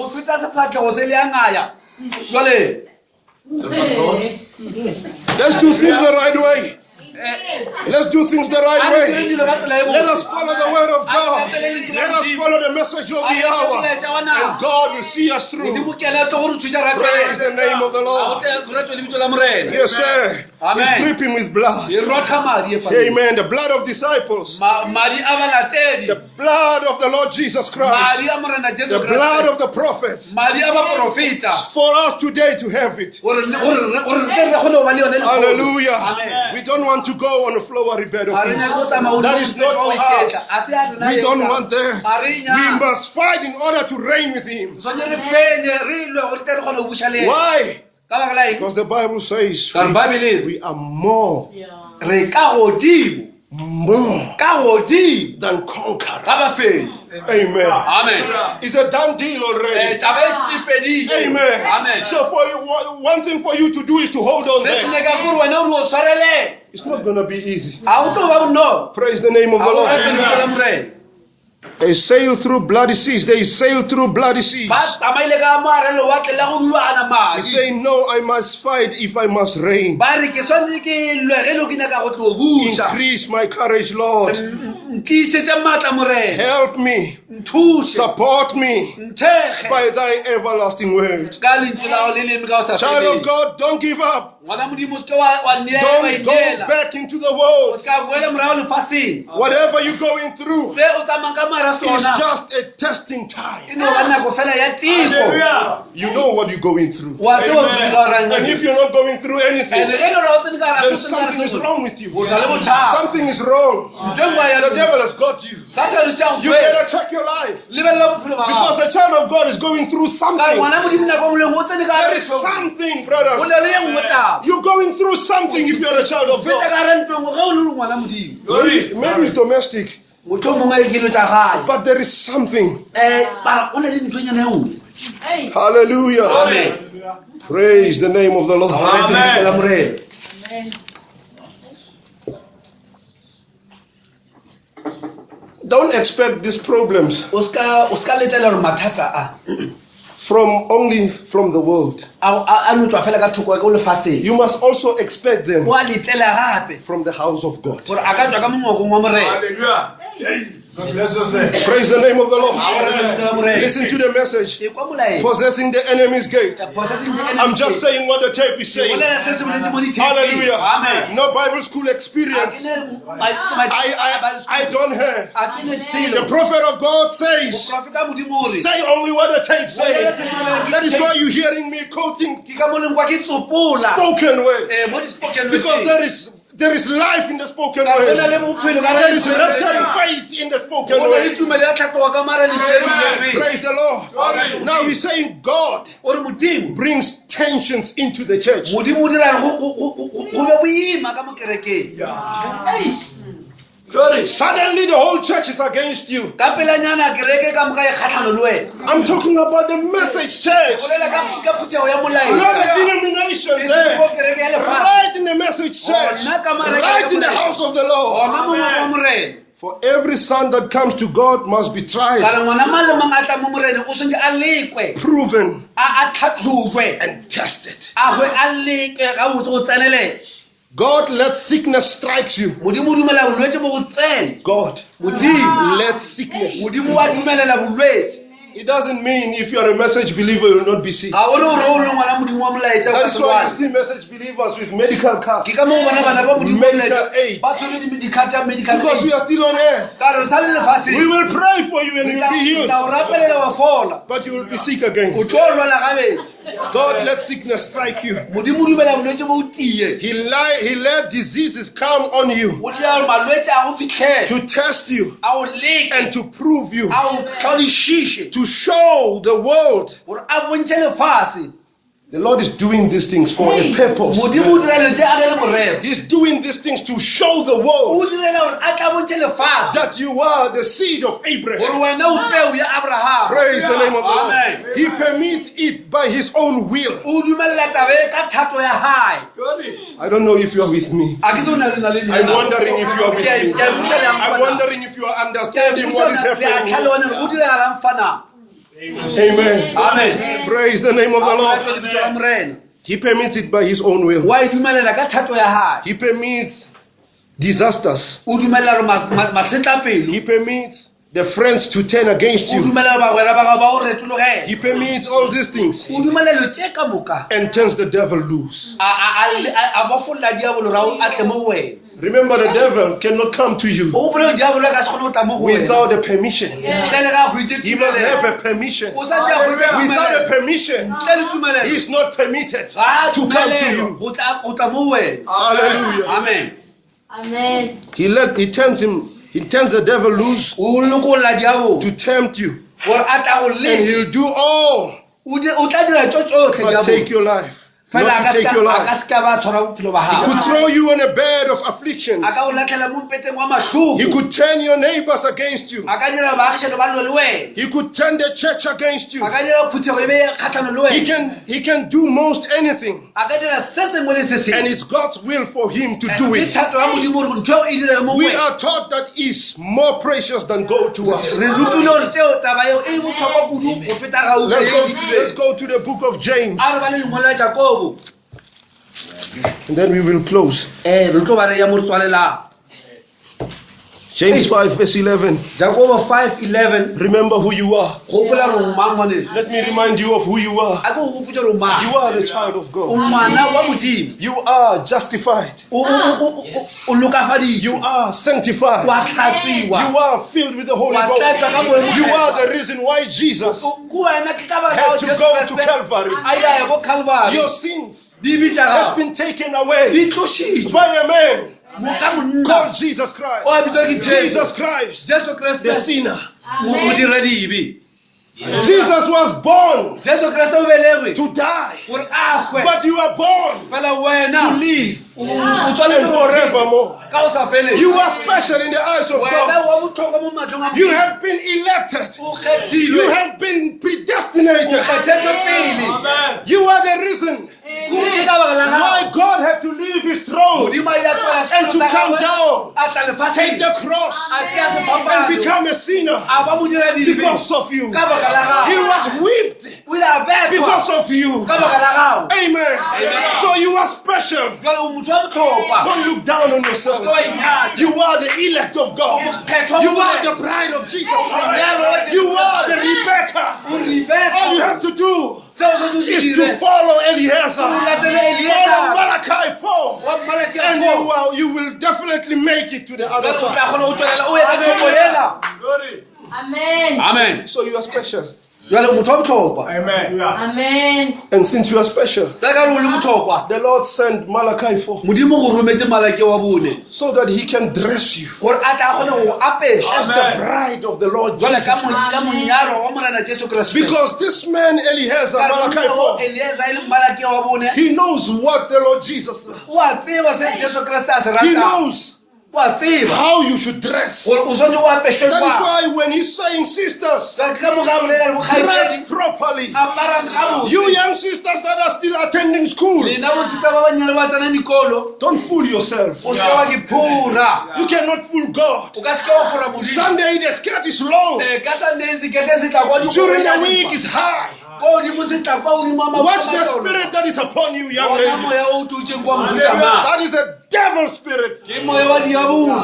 Let's do things the right way. Let's do things the right way. Let us follow the word of God. Let us follow the message of the hour. And God will see us through. Praise the name of the Lord. Yes, sir. It's dripping with blood. Amen. The blood of disciples. The blood of the Lord Jesus Christ. The blood of the prophets. For us today to have it. Hallelujah. We don't want to go on a flowery bed of things. That is not for us. We don't want that. We must fight in order to reign with him. Why? Because the Bible says we are more than conquerors. Amen. Amen. It's a done deal already. Amen. So for you, one thing for you to do is to hold on there. It's not going to be easy. Praise the name of the Lord. They sail through bloody seas. They sail through bloody seas. He's saying, no, I must fight if I must reign. Increase my courage, Lord. Help me. Support me by thy everlasting word. Child of God, don't give up. Don't go back into the world. Whatever you're going through is just a testing time. You know what you're going through. And if you're not going through anything, then something is wrong with you. Something is wrong. The devil has got you. You better check your life. Because a child of God is going through something. There is something, brothers. You're going through something if you're a child of God. Maybe it's domestic. But there is something. Hallelujah. Amen. Praise the name of the Lord. Amen. Don't expect these problems only from the world. You must also expect them from the house of God. Hallelujah. Praise the name of the Lord. Listen to the message. Possessing the enemy's gate. I'm just saying what the tape is saying. Hallelujah. Amen. No Bible school experience. I don't have. The prophet of God says, say only what the tape says. That is why you're hearing me quoting spoken word. Because there is life in the spoken word. There is rapture and faith in the spoken word. Praise the Lord. Now he's saying God brings tensions into the church. Suddenly the whole church is against you. I'm talking about the message church. Not the denomination there. Right in the message church. Right in the house of the Lord. For every son that comes to God must be tried, proven, and tested. God let sickness strike you. God let sickness. It doesn't mean if you are a message believer, you will not be sick. That is why you see message believers with medical cards, medical aid. Because we are still on earth. We will pray for you and you will be healed. But you will be sick again. God let sickness strike you. He let diseases come on you to test you and to prove you, to to show the world. gore a bontšhe lefatshe The Lord is doing these things for a purpose. modimo o dira dilo tše a le le morero He's doing these things to show the o world direla gore a tla bontšhe lefatshe that you are the seed of gore Abraham. wena o peo ya abrahama Praise the name of the Lord. Amen. He permits it by his own will. o dumelela tabe ka thato ya hae I don't know if you are with me. a ke tse o na le na le I'm wondering if you are with me. I'm wondering if you are understanding what is happening. tlhalone re go diragalang fanang Amen. amen Praise the name of the a Lord. lebitso la morena He permits it by his own will. wa e dumelela ka thato ya hae He permits disasters. o dumelela gore masetlapelo He permits the friends to turn against o you. dumelela bagwera ba gago ba o retologela He permits all these things o dumelelo tše ka moka and turns the devil loose. a bofolola diabolo ra a tle mo wena Remember, the devil cannot come to you o gopole diabolo a ka se kgone go tla mo go wena without a permission. ntle le ga go itse He must have a permission. o sa tša go itse Without a permission, ntle le tumelelo he is not permitted ga to come to tumelelo you. go tla mo wena Hallelujah. amen Amen. He turns the devil loose o lokolola diabolo to tempt you, gore a tla go and le he'll do all o tla dira tso tsotlhe but take diabolo your life. fela Not to take your a ka life. se ka ba tshwara bophelo ba He could gago throw you on a bed of afflictions. a ka go latlhela mo mpeteng wa He mahloko could turn your neighbors against you. a ka dira baagišano ba llo le wena He could turn the church against you. a ka dira phuthego e be kgatlhano le wena He can do most anything, a ka dira se sengwe le se and sengwe it's God's will for him to do ke it. thato ya modimo gore ntho eo e direge mo We wena are taught that is more precious than gold to us. re rutile gore teo taba eo e botlhokwa kudu go feta gauta Let's go to the book of James, a re ba le lengwalo ya jakobo and then we will close. re tlo ba re ya mo re tswalelang James 5 verse 11. jakobo 5:11 Remember who you are. gopola gore o mang ngwaneso Let me remind you of who you are. a ke go gopotse gore o mang You are the child of o God. ngwana wa modimo You are justified. o lokafaditse You are sanctified. wa tlhatswiwa You are filled with the Holy wa tlatswa ka moya Ghost. You are the reason why Jesus ko wena ke ka baka had to go to Calvary. a ya ko calvary Your sins di bitsa has ga been taken away di tlošitšwe by a man mo ka monna called Jesus Christ. o a bitswa ke Jesus Christ, jesu the kriste sinner. mo dira dibe Jesus was born jesu kriste o belegwe to die, gore a kgwe but you are born fela to wena live o and tshwanetse gore forevermore. ka o sa fele You are special in the eyes of wena God. wa botlhokwa mo matlhong a You have been elected. o You kgethilwe have been o predestinated. kgethetswe pele You are the reason ko ke ka baka la why gago God had to leave his throne modimo a ile a tloela and to setlo sa come gagwe, down, a tla take lefatsheng the cross, a tseya and sefapano become a sinner a ba mo dira dibe because of you. ka baka la He gago was whipped o ile a betshwa because of you. ka baka la gago Amen. So you are special. jale o motho wa botlhokwa Don't look down on yourself. Go inyatsa. You are the elect of God. You are the bride of Jesus Christ. You are the Rebecca. o rebeka All you have to do seo se o se is to dire follow Eliezer. o latele Follow eliesa Malachi 4. wa mmalaki And a you will definitely make it to the other o tla side. kgona go tswelela o ye ka thoko ela Amen. amen So you are special. jale motho wa botlhokwa Amen. And since you are special, ka ka re o le botlhokwa the Lord sent Malachi 4 modimo go rometse malaki wa bone so that he can dress you gore a tla kgone go apesa as the bride of the Lord jale Jesus. ka monyalo wa morena jesu kriste Because this man Eliezer, Malachi 4, eliesa e le malaki wa bone he knows what the Lord Jesus loves. o a tseba se jesu kriste a se He ratang knows o a tseba how you should dress. gore o tshwanetse o apešwe That is kwa why when he's saying sisters, ka moga bolela le dress bokgaitsedi properly. aparang gabotse You young sisters that are still attending school, lena bosita ba banyane ba tsena dikolo don't fool yourself. o seke wa diphora You cannot fool God. o ka seke wa fora modimo Sunday the skirt is long. ka sunday sekete se tla kwa During the week is high. kwa godimo se tla kwa godimo a Watch the spirit that is upon you, young ona lady. moya o tutseng kwa mohutamang That is the devil spirit. ke moya wa diabolo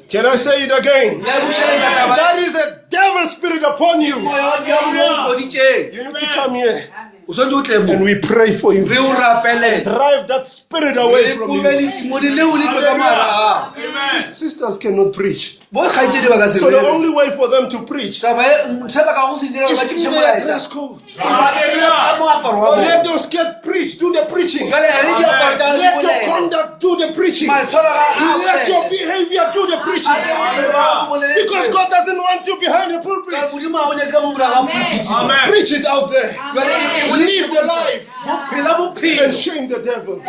Can I say it again? ya bušeletsa taba That is the devil spirit upon you. moya wa diabolo o tloditseng You need to come here o tshwanetse o tle and mo we pray for you. re o rapelele Drive that spirit away from kobe you. letimodi leo le tlo ka maraga Sisters cannot preach. bo kgaitsedi ba ka se So the bele only way for them to preach taba e ntse ba ka go se dira is ba through tliše their molaetsa dress code. ka Let those get preached, do the preaching. Let your conduct do the preaching. Let your behavior do the preaching. Because God doesn't want you behind the pulpit. Preach it out there. Live the life and shame the devil.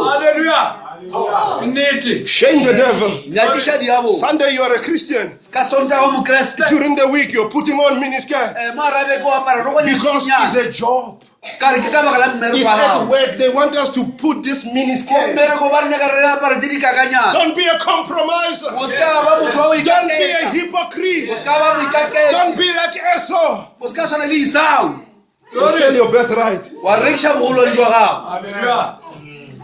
Hallelujah. Shame the devil. Sunday you are a Christian. During the week you're putting on miniskirt because it's a job. It's at work. They want us to put this miniskirt. Don't be a compromiser. Don't be a hypocrite. Don't be like Esau. Sell your birthright. Hallelujah.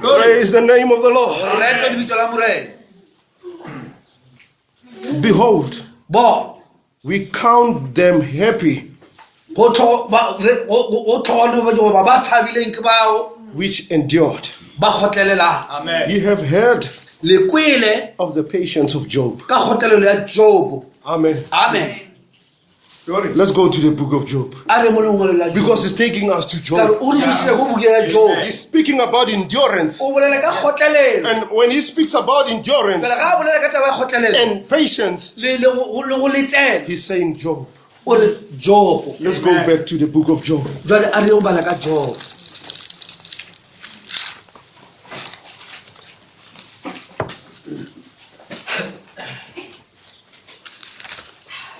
Praise the name of the Lord. Behold, we count them happy which endured. Amen. Ye have heard of the patience of Job. Amen. Amen. Let's go to the book of Job, because it's taking us to Job. He's speaking about endurance, and when he speaks about endurance and patience, he's saying Job. Let's go back to the book of Job.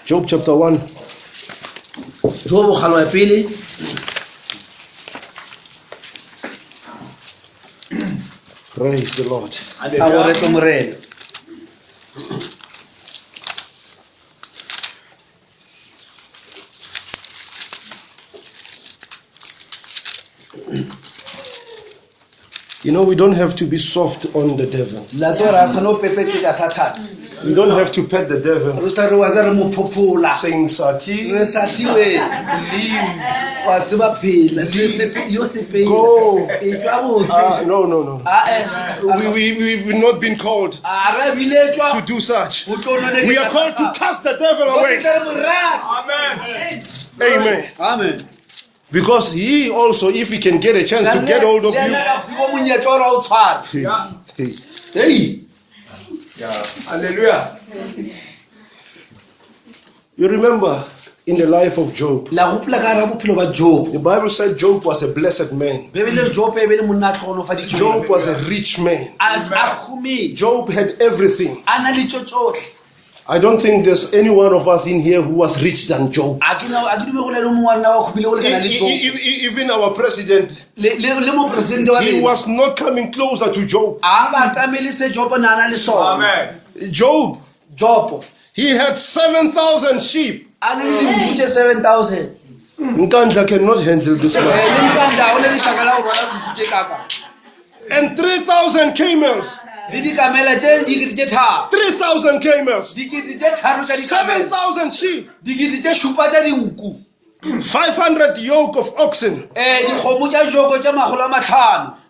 Job chapter 1. Praise the Lord. You know, we don't have to be soft on the devil. We don't have to pet the devil, saying Sati, go. No. We've not been called to do such. We are called to cast the devil away. Amen. Amen. Because he also, if he can get a chance to get hold of you, hey. Hallelujah. You remember in the life of Job, the Bible said Job was a blessed man. Job was a rich man. Job had everything. I don't think there's any one of us in here who was rich than Job. Even our president, he was not coming closer to Job. Amen. Job, he had 7,000 sheep. Nkandla cannot handle this man. And 3,000 camels. 3,000 camels. 7,000 sheep. 500 yoke of oxen.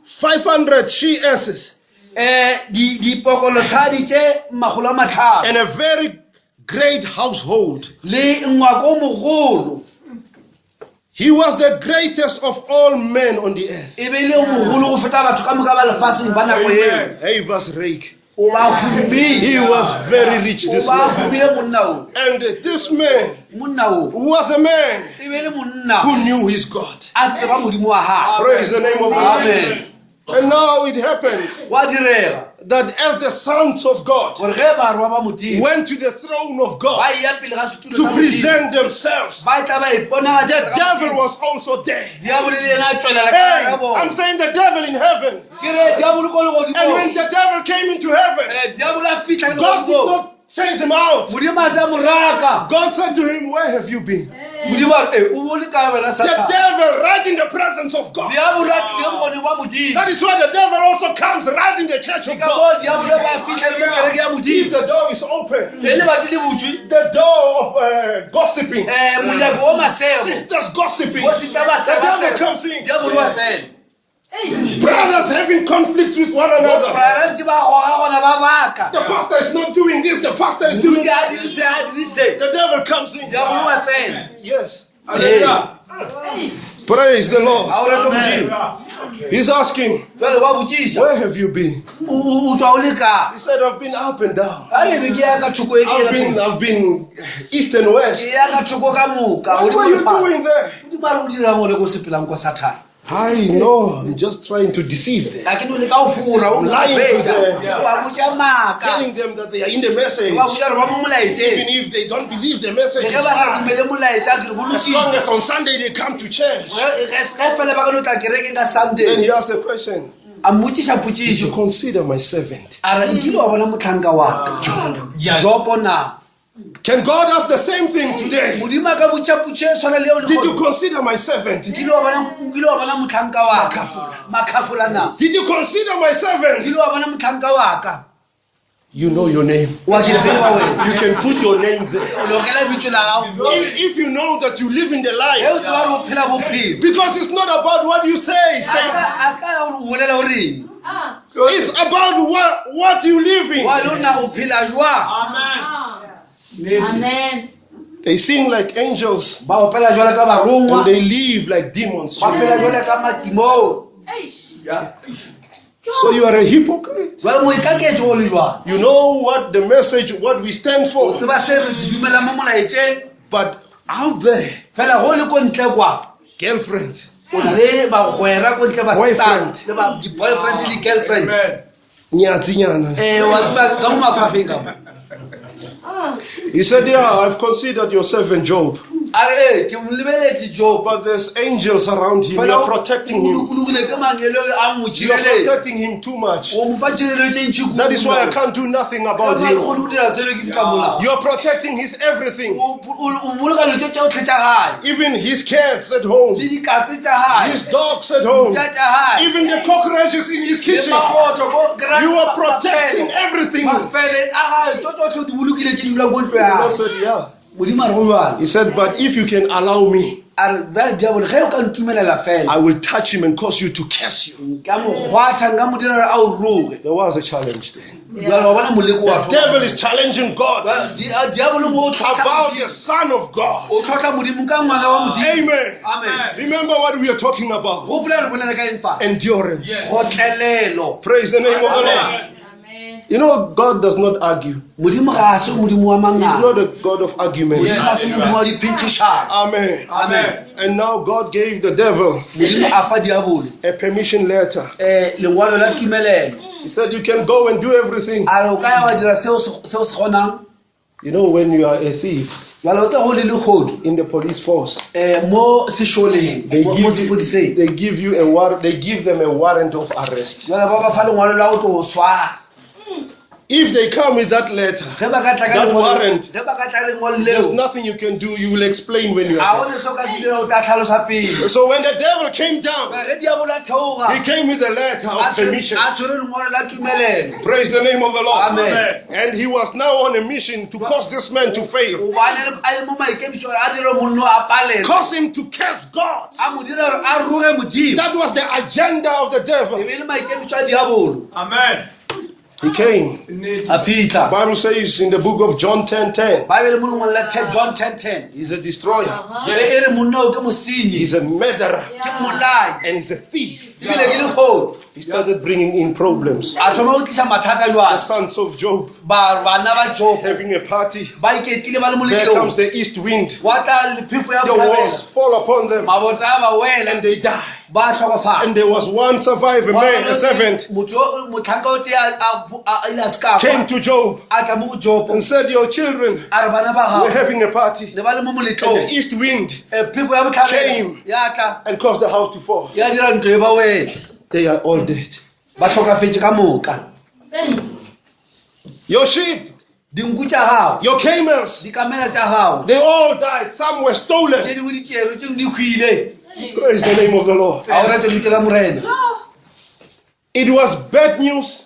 500 she asses. And a very great household. He was the greatest of all men on the earth. He was rich. He was very rich, this man. And this man was a man who knew his God. Praise the name of God. Amen. And now it happened that as the sons of God went to the throne of God to present themselves, the devil was also there. Hey, I'm saying the devil in heaven. And when the devil came into heaven, God did not chase him out. God said to him, where have you been? The devil right in the presence of God. That is why the devil also comes right in the church of God. If the door is open, the door of gossiping, sisters gossiping, the devil comes in. Brothers having conflicts with one another. The pastor is not doing this, the pastor is doing that. The devil comes in. Yes. Praise the Lord. A o rata Modimo. He's asking, Jwale wa botsisa. where have you been? O tswa o le kae? He said, I've been up and down. A re be ke ya ka thoko e ke ya ka I've been east and west. ke ya ka thoko ka moka. What were you doing there? Modimo a re o dirang go le go sepelang kwa Satan. I know, I'm just trying to deceive them. A ke no le ka o fura o Lying to them. Ba botsa maka. Telling them that they are in the message. Ba botsa re ba mo molaetse. Even if they don't believe the message, Le is ke ba sa fine. dumele molaetsa ke go As long as on Sunday they come to church. Ge fela ba ka no tla kereke ka Then Sunday. he asked the question, A mmotsisa did you potšišo. consider my servant? A re nkile wa bona motlhanka wa ka. Jopo na. Can God ask the same thing today? Modimo a ka botša potšo e tshwana le eo le Did you go- consider my servant? nkile wa bona motlhanka wa ka. Makhafola na. Did you consider my servant? Nkile wa bona motlhanka wa ka. You know your name. Wa ke tseba wena. You can put your name there. O lokela bitso la gago. If you know that you live in the Ge o life, tseba re o phela bophelo. because it's not about what you say, A se ka ya gore o bolela o reng. it's about what you live in. Wa le ona o phela jwang. Amen. They sing like angels Ba opela jwale ka barongwa. and they live like demons. Ba phela jwale ka matimo. So you are a hypocrite. Jwale mo ikaketse go le jwang. You know what the message, what we stand O for, tseba se re se dumela mo molaetseng. but out there, Fela go le ko ntle kwa. girlfriend, O na le bagwera ko ntle ba Boyfriend. le ba di-boyfriend le di-girlfriend. nyatsinyana. Wa tseba ka mo mafapheng ka mo. He said, yeah, I've considered your servant Job, A re ke mo lebeletse Job. but there's angels around him. You're protecting him. Kulukule ke mangelo a mo You're tshireletse. protecting him too much. O mo fa tshireletse e ntši kudu. That is why I can't do nothing about Ka him. go dira selo ke fika mola. You're protecting his everything, O boloka dilo tše tšotlhe tša gae. even his cats at home, Le dikatse tša gae. his dogs at home, Tša gae. even the cockroaches in his Le kitchen. magotlo ko grass You are mafele. protecting everything. The Mafele a gae tšotšotlhe di bolokile tše di dulang ko ntlo ya Lord gae. said, yeah. Modimo a re go jwale. He said, but if you can allow me, A re jwale diabole ge o ka ntumelela fela. I will touch him and cause you to curse you. Nka mo kgwatha nka mo dira gore a o roge. There was a challenge there. Jwale wa bona moleko wa The devil is challenging God diabole mo o about the Son of God. tlhotlha modimo ka ngwana wa modimo. Amen. Amen. Remember what we are talking about. gopola re bolela ka eng fa. Endurance. Kgotlhelelo. Praise the name of the Lord. Amen. You know, God does not argue. modimo ga a se modimo wa He's manganga. not a God of arguments. modimo a se modimo wa diphethišano. Amen. Amen. And now God gave the devil modimo a fa diabole a permission letter. lengwalo la tumelelo. He said, you can go and do everything. A re o ka ya wa dira seo se kgonang. You know, when you are a thief jwale o tse go le lekgodu in the police force, mo sešoleng they mo sepodiseng. give you a warrant. They give them a warrant of arrest. jwale ba ba fa lengwalo la go tlo go swara. If they come with that letter, Ge ba ka tla ka that lengwalo- warrant, ge ba ka tla lengwalo there's leo, nothing you can do. You will explain when you a are gone seo ka se dira o tla tlhalosa pele. there. So when the devil came down, Ge diabolo a theoga, he came with a letter of permission. a tshwere lengwalo la tumelelo. Praise the name of the Lord. Amen. And he was now on a mission to cause this man to fail. O bane a le mo maikemišo gore a dire monno a palelwe. Cause him to curse God. A mo dira gore a roge modimo. That was the agenda of the E devil. be le maikemišo a diabolo. Amen. He came. A fitlha. Bible says in the book of John 10:10, Bible mo lengwalo la John 10:10. he's a destroyer, E re monno o ke mosenyi, he's a murderer, ke molai, and he's a thief. ebile ke lekgodu. He started bringing in problems. A thoma o tlisa mathata The jwale. sons of Job Bana ba Job having a party. ba iketlile ba le mo There comes letlong. the east wind. Wa tla le phefo ya The walls botlhabela. fall upon them Mabota a ba wela and they die. ba tlhokofala. And there was one survivor, man, a servant, Motlhanka o tse a ile a se ka came kwa. to Job A tla mo go Jopo. and said, your children A re bana ba were gago having a party. le ba le mo And the moletlong. east wind Phefo ya botlhabela Came. ya tla and caused the house to fall. ya dira ntlo e ba wele. They are all dead. Ba tlhokafetse ka moka. Your sheep, Dinku tša gago, your camels, dikamela tša gago, they all died. Some were stolen. tše dingwe di tšerwe, tše dingwe di hwile. Praise the name of the Lord. A o rate letšwe la morena. It was bad news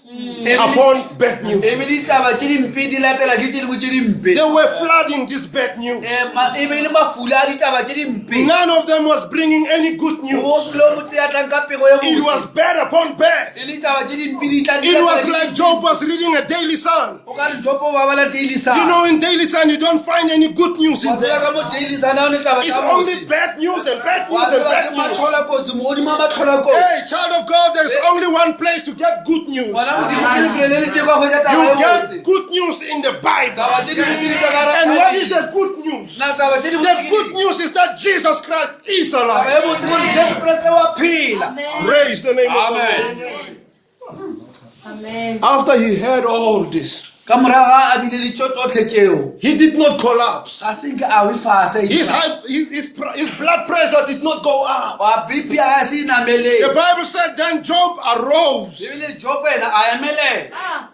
upon bad news. e be ditaba tse dimpe di latela ke tse dingwe tse dimpe They were flooding this bad news. e be le mafula a ditaba tse dimpe None of them was bringing any good o news. se lo motse ya tlang ka pego ya It was bad upon bad. le ditaba tse dimpe di tla It was like Job was reading a Daily Sun. o ka re Jopo ba bala Daily Sun You know, in Daily Sun, you don't find any good news in wa tseba there. ka mo Daily Sun ha o ne taba It's only bad news and bad news wa and tseba bad ke news. matlhola kotsi mo godimo a matlhola kotsi Hey, child of God, there's only one place to get good news. wala modimo ke lefelo le le tse kwa go ja taba You e get botse good news in the Bible. taba tse dimpe di tswa ka hara And what is Bible. the good news? na taba tse di The good news is that Jesus Christ is taba alive. e botse gore Jesu Kriste wa phela Praise the name of the Lord. Amen. After he heard all this, ka morago a bile ditso tsotlhe tseo he did not collapse. ga se nke a o fasa His blood pressure did not go up. wa BP a se namele The Bible said then Job arose. bibele Jopo ena a emelela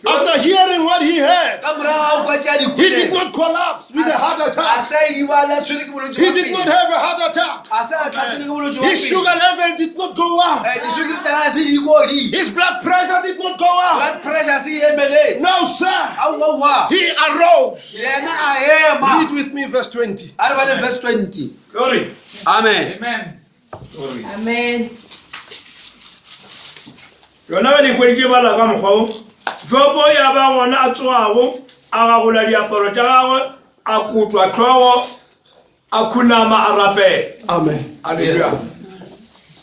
After hearing what he heard, ka morago a kwa tsa he did dikole not collapse with a heart a attack. sa idibala tshwere ke bolwetse He ba did not pelo have a heart attack. a sa tlhasele ke bolwetse ba His sugar level did not go up. disukiri tsa gagwe se di ikodi His blood pressure did not go up. blood pressure se emelele No, sir. auauwa He arose. yena a ema Read with me verse 20. a re ba le verse 20 Glory. amen Amen. Glory. Amen. Yona ba di kwedi ke bala ka mokgwa o. Jopo ya ba ngwana a tsoago a gagola diaparo tša gagwe a kutwa tlhogo a khunama a rapela. Amen. Hallelujah.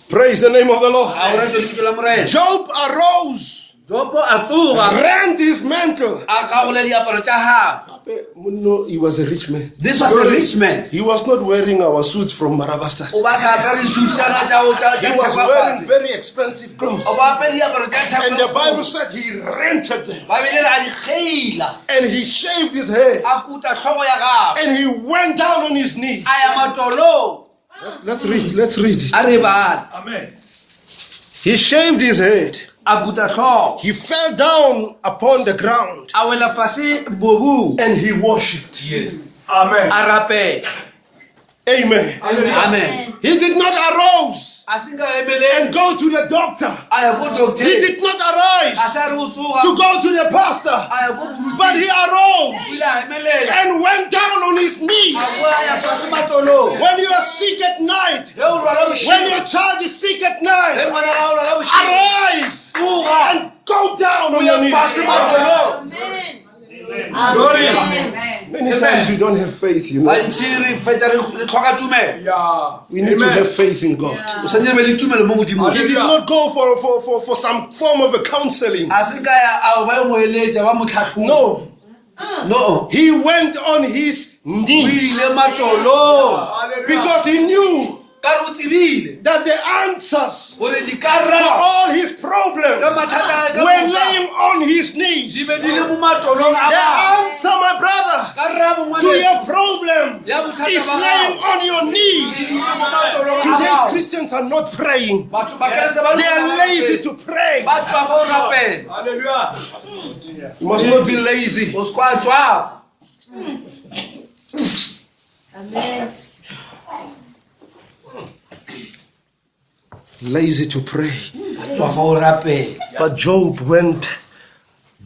Praise the name of the Lord. a o ratso le kitso la morena Job arose, Jopo a tsoga rent his mantle. a gagola diaparo tsa gagwe No, he was a rich man. this was a rich man He was not wearing our suits from Marabastas. o ba sa apere suit tsana tsa o tsa He was tshekwa wearing fatshe very expensive clothes. o ba apere diaparo tsa And the Bible tshekwa said he rented them. ba belela a di geila And he shaved his head. a kuta tlhogo ya gagwe And he went down on his knees. a ya matolong Let's read it. a re bana Amen. He shaved his head. a kuta tlhogo He fell down upon the ground. a wela fase mobung And he worshipped. Amen. a rapela Amen. amen He did not arise a se nka emele and go to the doctor. a ya ko He doctor did not a arise sa re o tsoga to go to the pastor. a ya ko But he arose bula a emelela and went down on his a knees. boa a ya fase matolong When you are sick at night, ge o rwala when bošimo your child is sick at ge night, ngwana ga o rwala bošimo arise tsoga and go down o on your ye knees. fase matolong Glory. Many times we don't have faith, you know. bantši re feta re tlhoka tumelo Yeah. We need to have faith in God. o santse be le tumelo mo godimong He did not go for some form of a counseling. a se ka ya a o ba e moeletša ba motlhatlhobo No, no he went on his o knees ile matolong because he knew ka re o tsebile that the answers gore for dikarabo all his problems ka mathata a were laying on his di knees. be di le mo matolong a The ba answer, my brother, karabo to your problem ya bothata is ba laying gago on your knees. mo matolong a Today's gago Christians are not praying. batho ba kereste ba They are lazy to pray. ba tswa go rapela Hallelujah. You must not be lazy. o se kwa tswa Amen. Lazy to pray. tswa go rapela But Job went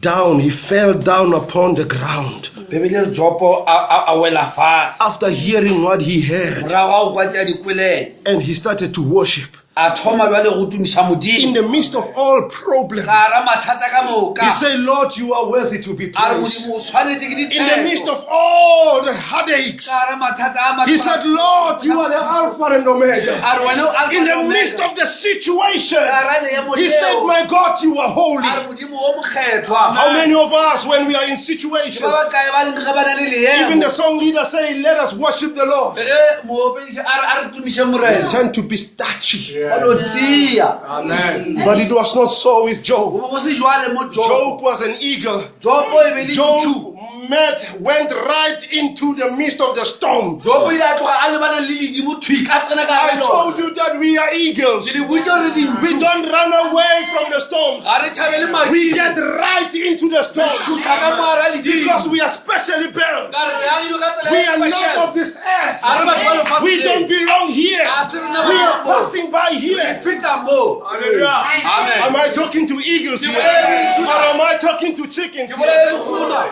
down. He fell down upon the ground bebele Jopo a wela fase after hearing what he heard. morago ga o kwa tša dikweleng And he started to worship. a thoma jwale go tumiša In modimo the midst of all problems, ka ara mathata ka moka he said, Lord, you are worthy to be a re praised. modimo o tshwanetse ke In the midst ditlheko of all the heartaches, ka ara mathata a he said, Lord, you are the Alpha and Omega. a re wena o Alpha In and the Omega. midst of the situation, ka ara le ye he said, moleo my God, you are a holy. re modimo o mokgethwa How many of us, when we are in ba situations, ba kae ba leng ge ba na le even the leemo song leader say, let us worship the Lord, ge moopediši a re tumiše morena tend to be starchy. ba no tsia Amen. But it was not so with go Job. be go se jwale mo Job Jopo was an eagle. Jopo e be le Job ditšhu went right into the midst of the storm. Jopo ile a tloga a lebana le ledimo thwi ka tsena ka I ga told lona you that we we are eagles. Ke di botsa gore We dinku don't run away from the storms. ga re tšhabele We madimo get right into the storm šutla ka moara le because dimo we are specially built. ka re re agilwe ka tsela We e are not special of this earth. a re batho ba lefatshe We don't belong here. We are passing by here. feta mo amen Am I talking to eagles here? Or am I talking to chickens ke here? bolele legona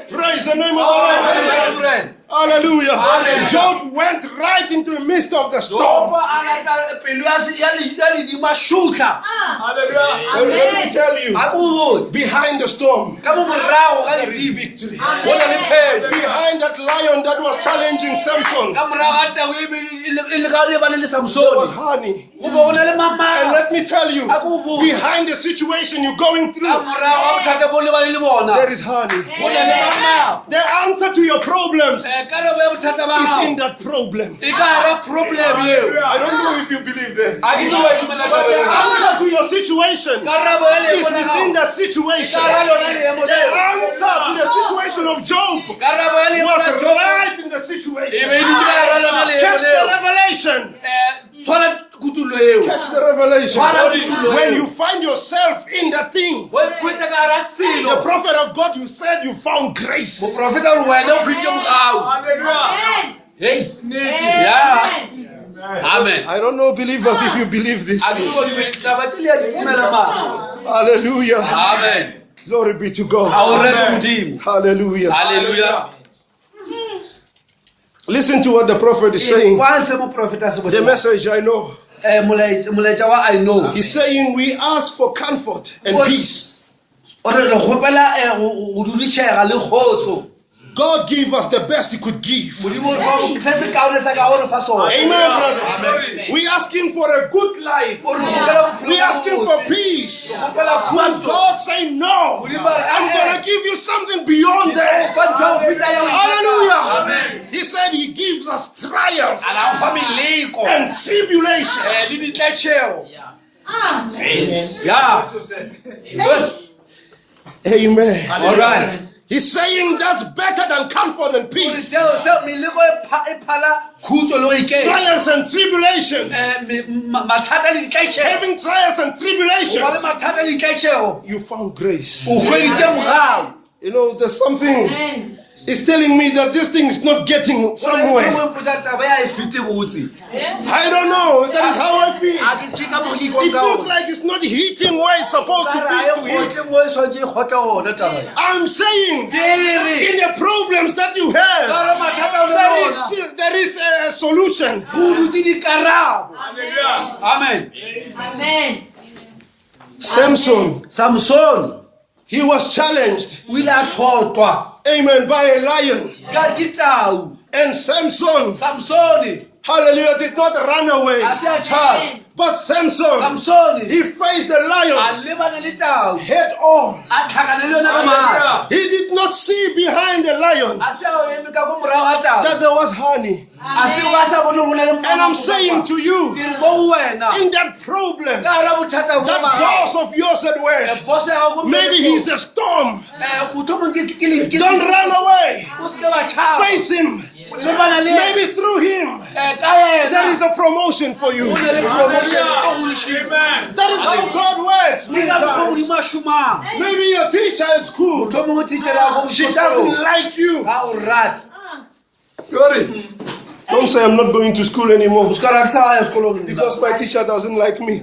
Praise the name of the Lord. Hallelujah. Job went right into the midst of the storm. topa a lata pelo ya ledimo a šutla Let me tell you, a ko botse behind the storm, ka mo morago ga there is ledimo victory. go na le phelo Behind that lion that was challenging Samson, ka morago ga tau e le ga le bana le there was samsone honey. go bo go na le And mamao let me tell you, behind the situation you're going ka through, morago ga bothata bo le bane le bona there is honey. go na le mamao The answer to your problems karabo ya bothata ba is in gago that problem. e ka hara problem eo I don't know if you believe that. a ke tlo wa dumela ka But the wena answer to your situation karabo ya is leemo la within gago that e situation. ka hara lona leemo The leo answer to the situation of Job karabo ya leemo la was Job right in the e situation. be e dutse ka hara lona leemo Catch the leo revelation. tshwara kutulo eo Catch the revelation. tshwara kutulo When eo you find yourself in that thing, o ikhwetsa ka hara the selo prophet of God, you said you found grace. moprofeta ore wena o fitlhe mogao hei ya amen I don't know, believers, if you believe this. a ke tlo ditaba tse le ya di dumela mara Hallelujah. amen Glory be to a God. o rete modimo Hallelujah. halleluja Listen to what the prophet is saying. kwanse moprofeta se The botse message I know. molaetsa wa I know He's saying we ask for comfort and peace. o re re gopela go dudišega le kgotso God gave us the best He could give. modimo o re fa se se kaone sa ka o re fa sone Amen, brother. We asking for a good life. o re gopela bophelo We bo asking botse. for peace. gopela But khutso God say no. I'm gonna give you something beyond that. fa ntho go feta yeo Hallelujah. He said He gives us trials ala o fa meleko and tribulation. le ditletšhego Amen. ya yes Amen. all right He's saying that's better than comfort and ore peace. seo meleko e phala khutso le go iketla Trials and tribulations. mathata le ditletšhego Having trials and go ba le tribulations. mathata le ditletšhego You found grace. o hweditše mogao You know, there's something. Amen. It's telling me that this thing is not getting somewhere. taba ya e fete botse I don't know. That is how I feel. a ke tše ka mo ke It ikwang ka feels ona. like it's not hitting where it's supposed to Ka re be a to e hit. gotle mo e tshwanetse e gotle gona taba ya. I'm saying, Ke re in the problems that you ka have, re mathata o le ona there is a solution. go dutse dikarabo amen Amen. Samson, he was challenged, o ile a tlhotwa amen, by a lion. ka ke tau And Samsone, hallelujah, did not run away. a se a tšhaba But Samson, samsone he faced the lion a lebana le tau head on. a tlhakane le yona ka maatla He did not see behind the lion a se a eme ka ko morago ga tau that there was honey. a se ba sa bone go na le And I'm saying to you, ke re mo wena in that problem, ka hara bothata that boss of yours at work, boss ya go maybe he's a storm. motho mongwe Don't run away. o se ke ba tšhaba Face him. lebana le Maybe through him, ka yena there is a promotion for you. o na le promotion ka go dišimo That is how God works. ke many ka mokgwa times. modimo a šomang Maybe your teacher at school, motho mongwe teacher ya go she doesn't like you. ga o rata Don't say I'm not going to school anymore o se ka ra ke sa ya sekolong because my teacher doesn't like me.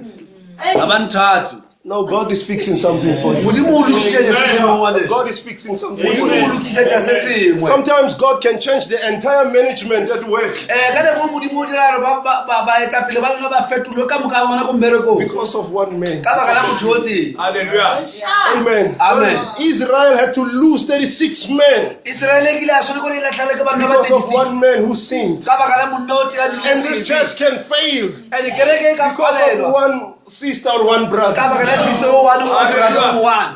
ga ba nthatu No, God is fixing something for you. modimo o lokišetša se sengwe wa le God is fixing something for modimo o you. lokišetša se sengwe Sometimes God can change the entire management at work ka nako modimo o dira gore baetapele ba lona ba fetolwe ka moka bona ko mmerekong because of one man. ka baka la motho o tseng Amen. amen Israel had to lose 36 men iseraele e kile a swane ko le latlhale ke banna ba because of 36 one man who sinned. ka baka la monna o tega And this church can fail and kereke e ka because of kwalelwa one sister or one ka brother. baka la sister o one o brother o one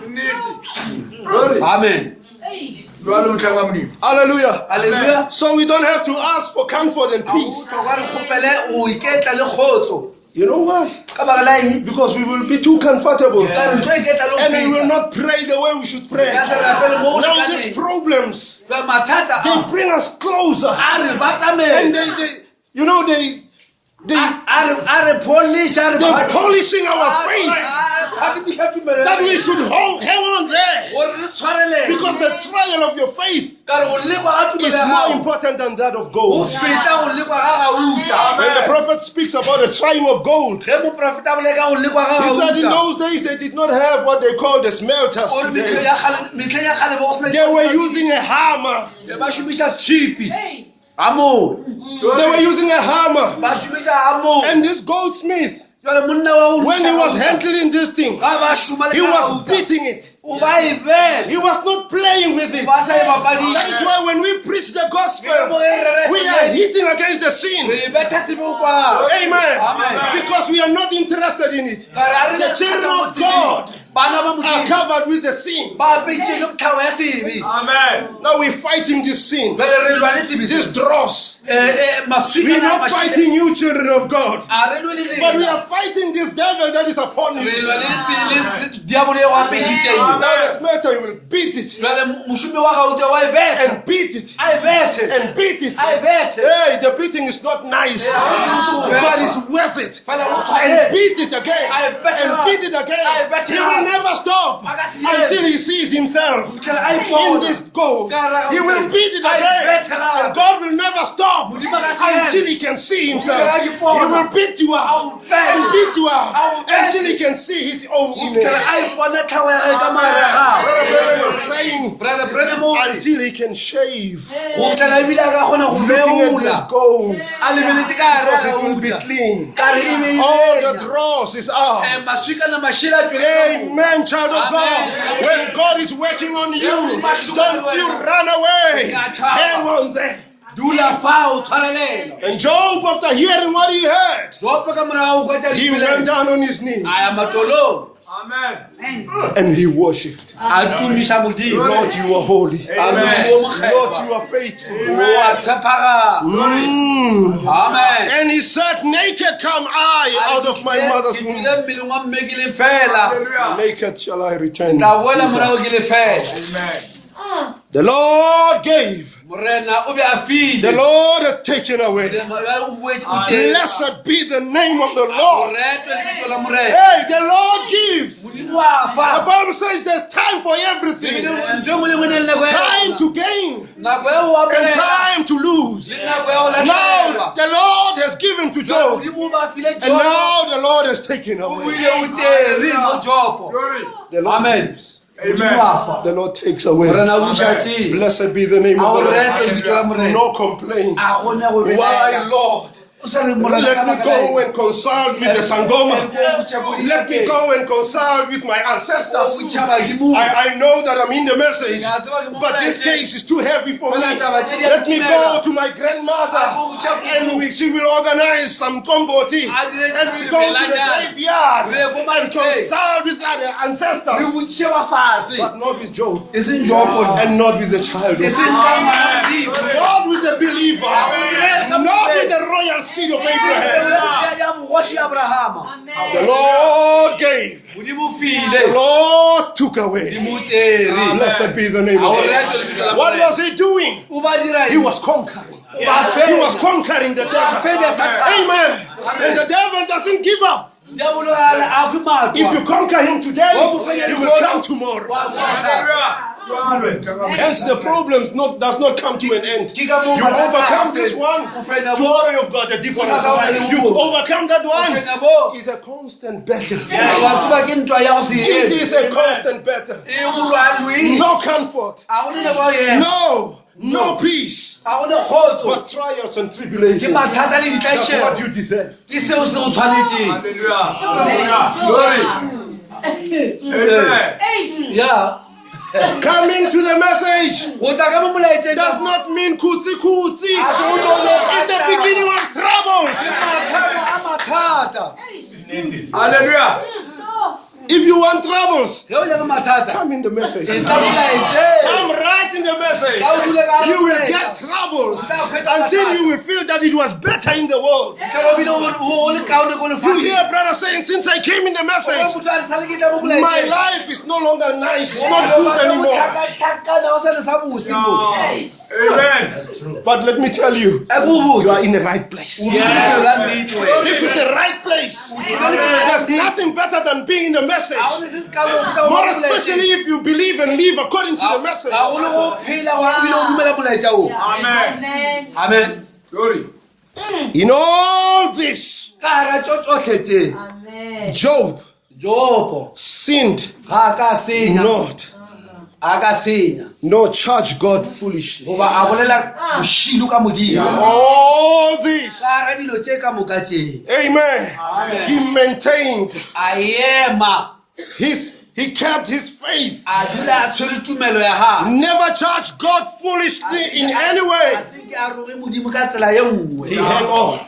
amen Hallelujah. hallelujah So we don't have to ask for comfort and peace. o re gopele o iketla le kgotso You know why? ka baka la eng Because we will be too comfortable. ka re ntho e ketla le And we will go not pray the way we should pray. ka se rapele mo o Now these lekaneng problems, mathata they bring us closer. a re And batamela they they're polishing our faith, that we should hang on there. Because the trial of your faith is more important than that of gold. When the prophet speaks about the trying of gold, he said in those days they did not have what they call the smelters today. They were using a hammer. They were using a hammer. And this goldsmith, when he was handling this thing, he was beating it. He was not playing with it. That is why when we preach the gospel, we are hitting against the sin. Amen. Because we are not interested in it. The children of God are covered with the sin. Amen. Now we're fighting this sin, this dross. We are not fighting you, children of God, but we are fighting this devil that is upon you. Now the smelter, you will beat it and beat it and beat it. Hey, the beating is not nice, but it's worth it. And beat it again and beat it again. He will never stop until he sees himself in this gold. He will beat it again, and God will never stop until he can see himself. He will beat you up and beat you up until he can see his own image. Brother Brennan was saying, until he can shave, looking at this gold, because it will be clean. All the dross is out. Amen, child of God. When God is working on you, don't you run away. Hang on there. And Job, after hearing what he heard, he went down on his knees. Amen. And he worshipped. Lord, you are holy. Amen. Lord, you are faithful. Amen. And he said, naked come I out of my mother's womb. Naked shall I return. Amen. The Lord gave. The Lord has taken away. Blessed be the name of the Lord. Hey, the Lord gives. The Bible says there's time for everything. Time to gain and time to lose. Now the Lord has given to Job, and now the Lord has taken away. The Lord gives. Amen. The Lord takes away. Blessed be the name of the Lord. No complaint. Why, Lord? Let me go and consult with the Sangoma. Let me go and consult with my ancestors. I know that I'm in the message, but this case is too heavy for me. Let me go to my grandmother, and she will organize some komboti, and we go to the graveyard and consult with our ancestors, but not with Job, and not with the child of God, not with the believer, not with the royal seed of Abraham. The Lord gave. The Lord took away. Blessed be the name of God. What was he doing? He was conquering. He was conquering the devil. Amen. And the devil doesn't give up. If you conquer him today, he will come tomorrow. Hence the problem does not come to an end. You overcome this one, tomorrow you've got a different one. You overcome that one. It's a constant battle. It is a constant battle. No comfort. No peace. But trials and tribulations. That's what you deserve. Yeah. Coming to the message does not mean kutsi kutsi. It's the beginning of troubles. Hallelujah. If you want troubles, come in the message. Come right in the message. You will get troubles until you will feel that it was better in the world. You hear brother saying, since I came in the message, my life is no longer nice. It's not good anymore. Amen. But let me tell you, you are in the right place. place. There's nothing better than being in the message. More especially if you believe and live according to the message. Amen. Amen. Glory. In all this, Amen. Job sinned not, nor charged God foolishly. All this, amen. He maintained he kept his faith. Never charged God foolishly in any way. He hung on.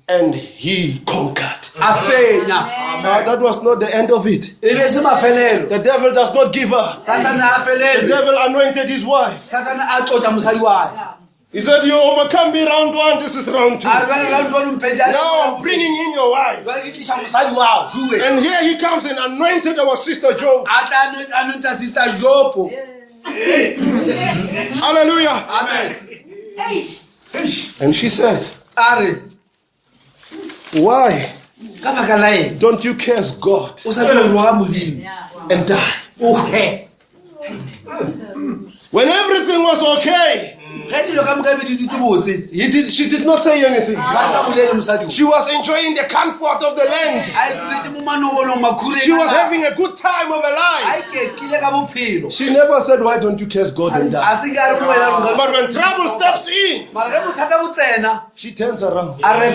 And he conquered. That was not the end of it. The devil does not give up. The devil anointed his wife. He said, you overcome me round 1, this is round 2. Now I'm bringing in your wife. And here he comes and anointed our sister Job. Hallelujah. Amen. And she said, why don't you curse God and die? When everything was okay, she did not say anything. She was enjoying the comfort of the land. She was having a good time of her life. She never said, why don't you curse God and die? But when trouble steps in, she turns around. I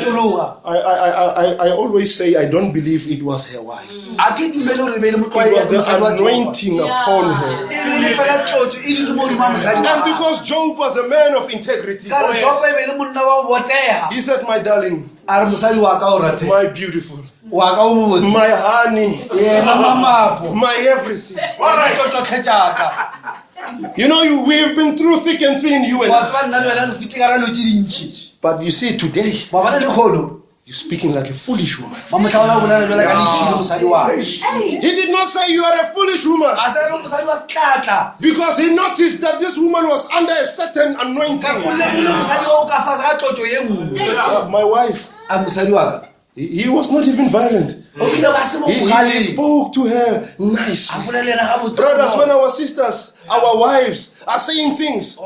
always say I don't believe it was her wife. It was the anointing upon her. And because Job was a man of integrity, he said, my darling, my beautiful, my honey, my everything. You know, we've been through thick and thin, you and I. But you see, today, you're speaking like a foolish woman. He did not say you are a foolish woman, because he noticed that this woman was under a certain anointing. My wife, he was not even violent. He spoke to her nicely. Brothers, when our sisters, our wives are saying things,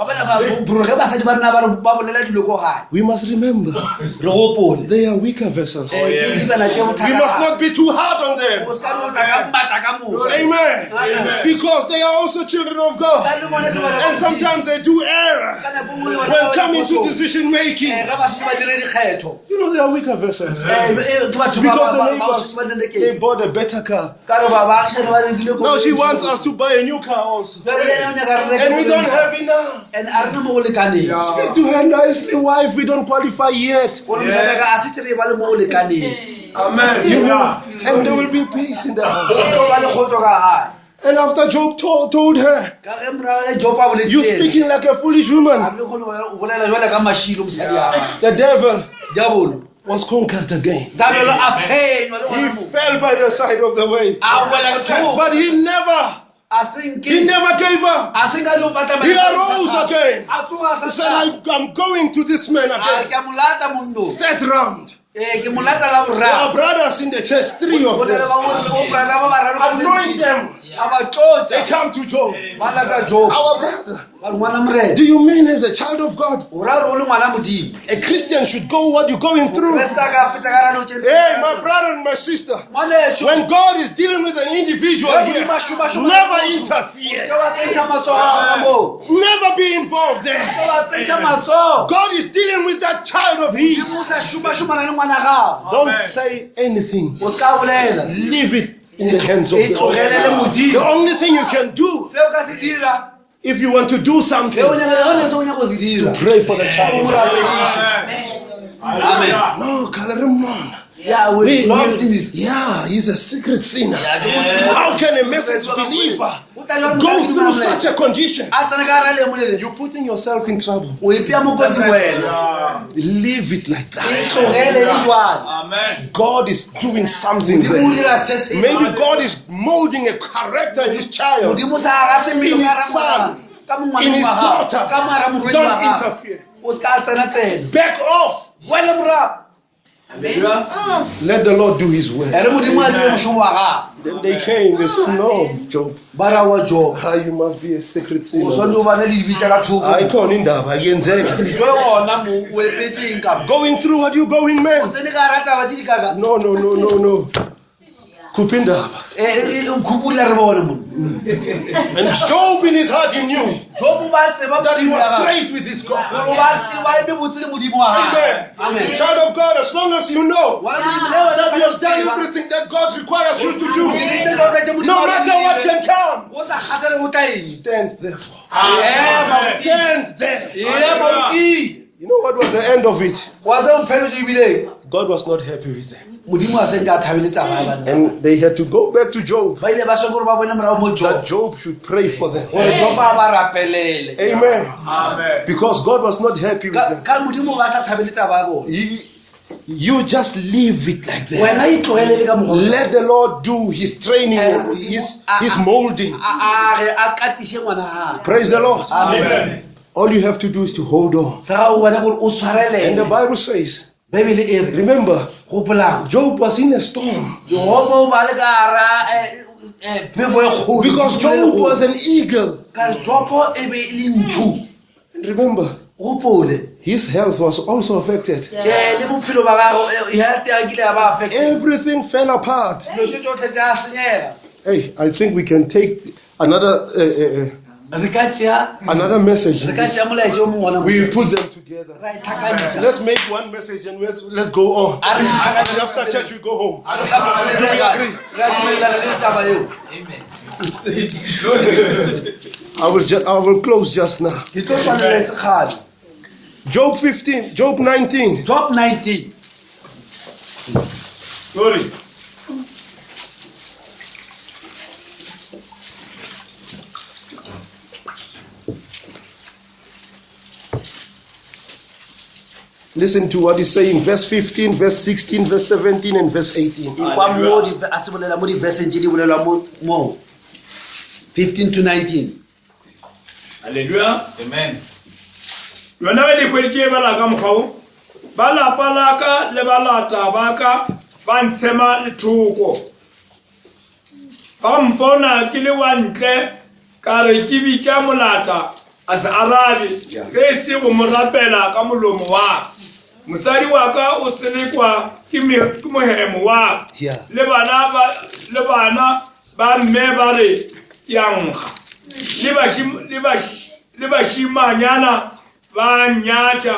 we must remember they are weaker vessels. We must not be too hard on them. Amen. Because they are also children of God. And sometimes they do err when coming to decision making. You know, they are weaker vessels. Because they bought a better car. Now she wants us to buy a new car also. And we don't have enough. Speak to her nicely, wife. We don't qualify yet. Amen. You know, and there will be peace in the house. And after Job told her, you're speaking like a foolish woman, the devil was conquered again. He fell by the side of the way. But he never gave up. He arose again. He said, I'm going to this man again. Third round. There are brothers in the church, 3 of them. Anoint them. They come to Job. Our brother, do you mean as a child of God, a Christian should go what you're going through? Hey, my brother and my sister, when God is dealing with an individual here, never interfere. Never be involved there. God is dealing with that child of his. Don't say anything. Leave it in the hands of the Lord. The only thing you can do, if you want to do something, to pray for the child. Amen. No, Kalarimon. Yeah, he's a secret sinner. How can a message believer go through such a condition? You're putting yourself in trouble. Leave it like that. Amen. God is doing something there. Maybe God is molding a character in his child, in his son, in his daughter. Don't interfere. Back off. Let the Lord do his work. Then they came, they said, no, Job. You must be a secret sinner. Going through what you going, man? No. Kupindaba. And Job in his heart, he knew that he was straight with his God. Amen. Child of God, as long as you know that you have done everything that God requires you to do, no matter what can come, stand therefore. Stand there. You know what was the end of it? God was not happy with them. And they had to go back to Job. That Job should pray for them. Amen. Because God was not happy with them. You just leave it like that. Let the Lord do his training, his molding. Praise the Lord. Amen. All you have to do is to hold on. And the Bible says, remember, Job was in a storm. Because Job was an eagle. And remember, his health was also affected. Everything fell apart. Hey, I think we can take another message. We put them together. Let's make one message and let's go on. And after church we go home. Do we agree? I will close just now. Job 15, Job 19. Job 19. Sorry. Listen to what he's saying, verse 15, verse 16, verse 17, and verse 18. 15 to 19. Hallelujah. Amen. Lona ba dikwetse ba la ka mkhao ba la palaka le ba lata ba ka ba ntshema lethoko ba mpona ke le wa ntle ka re ke bitsa molata a se arabe ge se go morapela ka molomo wa mosadi wa ka o selekwa ke mohemo wa le bana ba mme ba re ke ankga le bashimanyana ba nyacha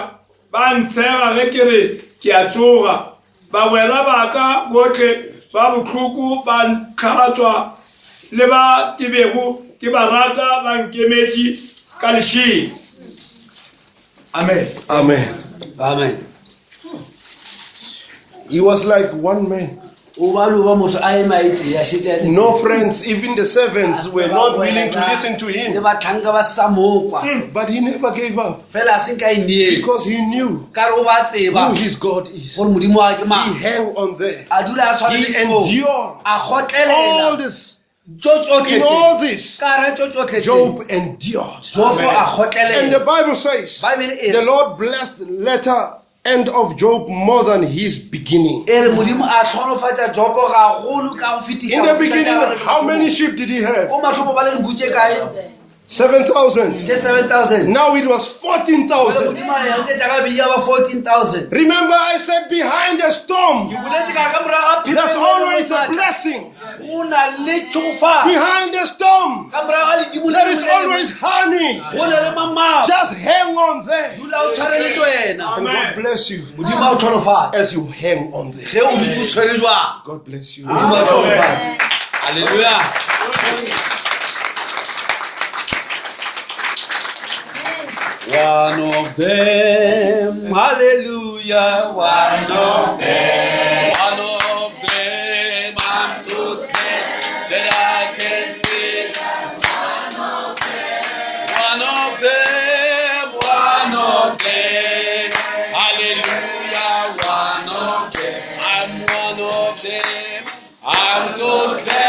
ba ntshega ge ke re ke a tsoga ba wela ba ka botle ba botlhoko ba ntlhagatswa le ba ke bego ke ba rata ba nkemetše ka lešheng. Amen. Amen. Amen. He was like one man. No friends, even the servants were not willing to listen to him. But he never gave up. Because he knew who his God is. He hung on there. He endured all this. In all this, Job endured. And the Bible says, the Lord blessed the latter end of Job more than his beginning. In the beginning, how many sheep did he have? 7,000. Now it was 14,000. Remember, I said behind a storm, there's always a blessing. Behind the storm, there is always honey. Just hang on there. And God bless you as you hang on there. God bless you. Hallelujah. One of them, hallelujah, one of them, I'm so glad that I can say, one of them, hallelujah, one of them, I'm one of them, I'm so glad.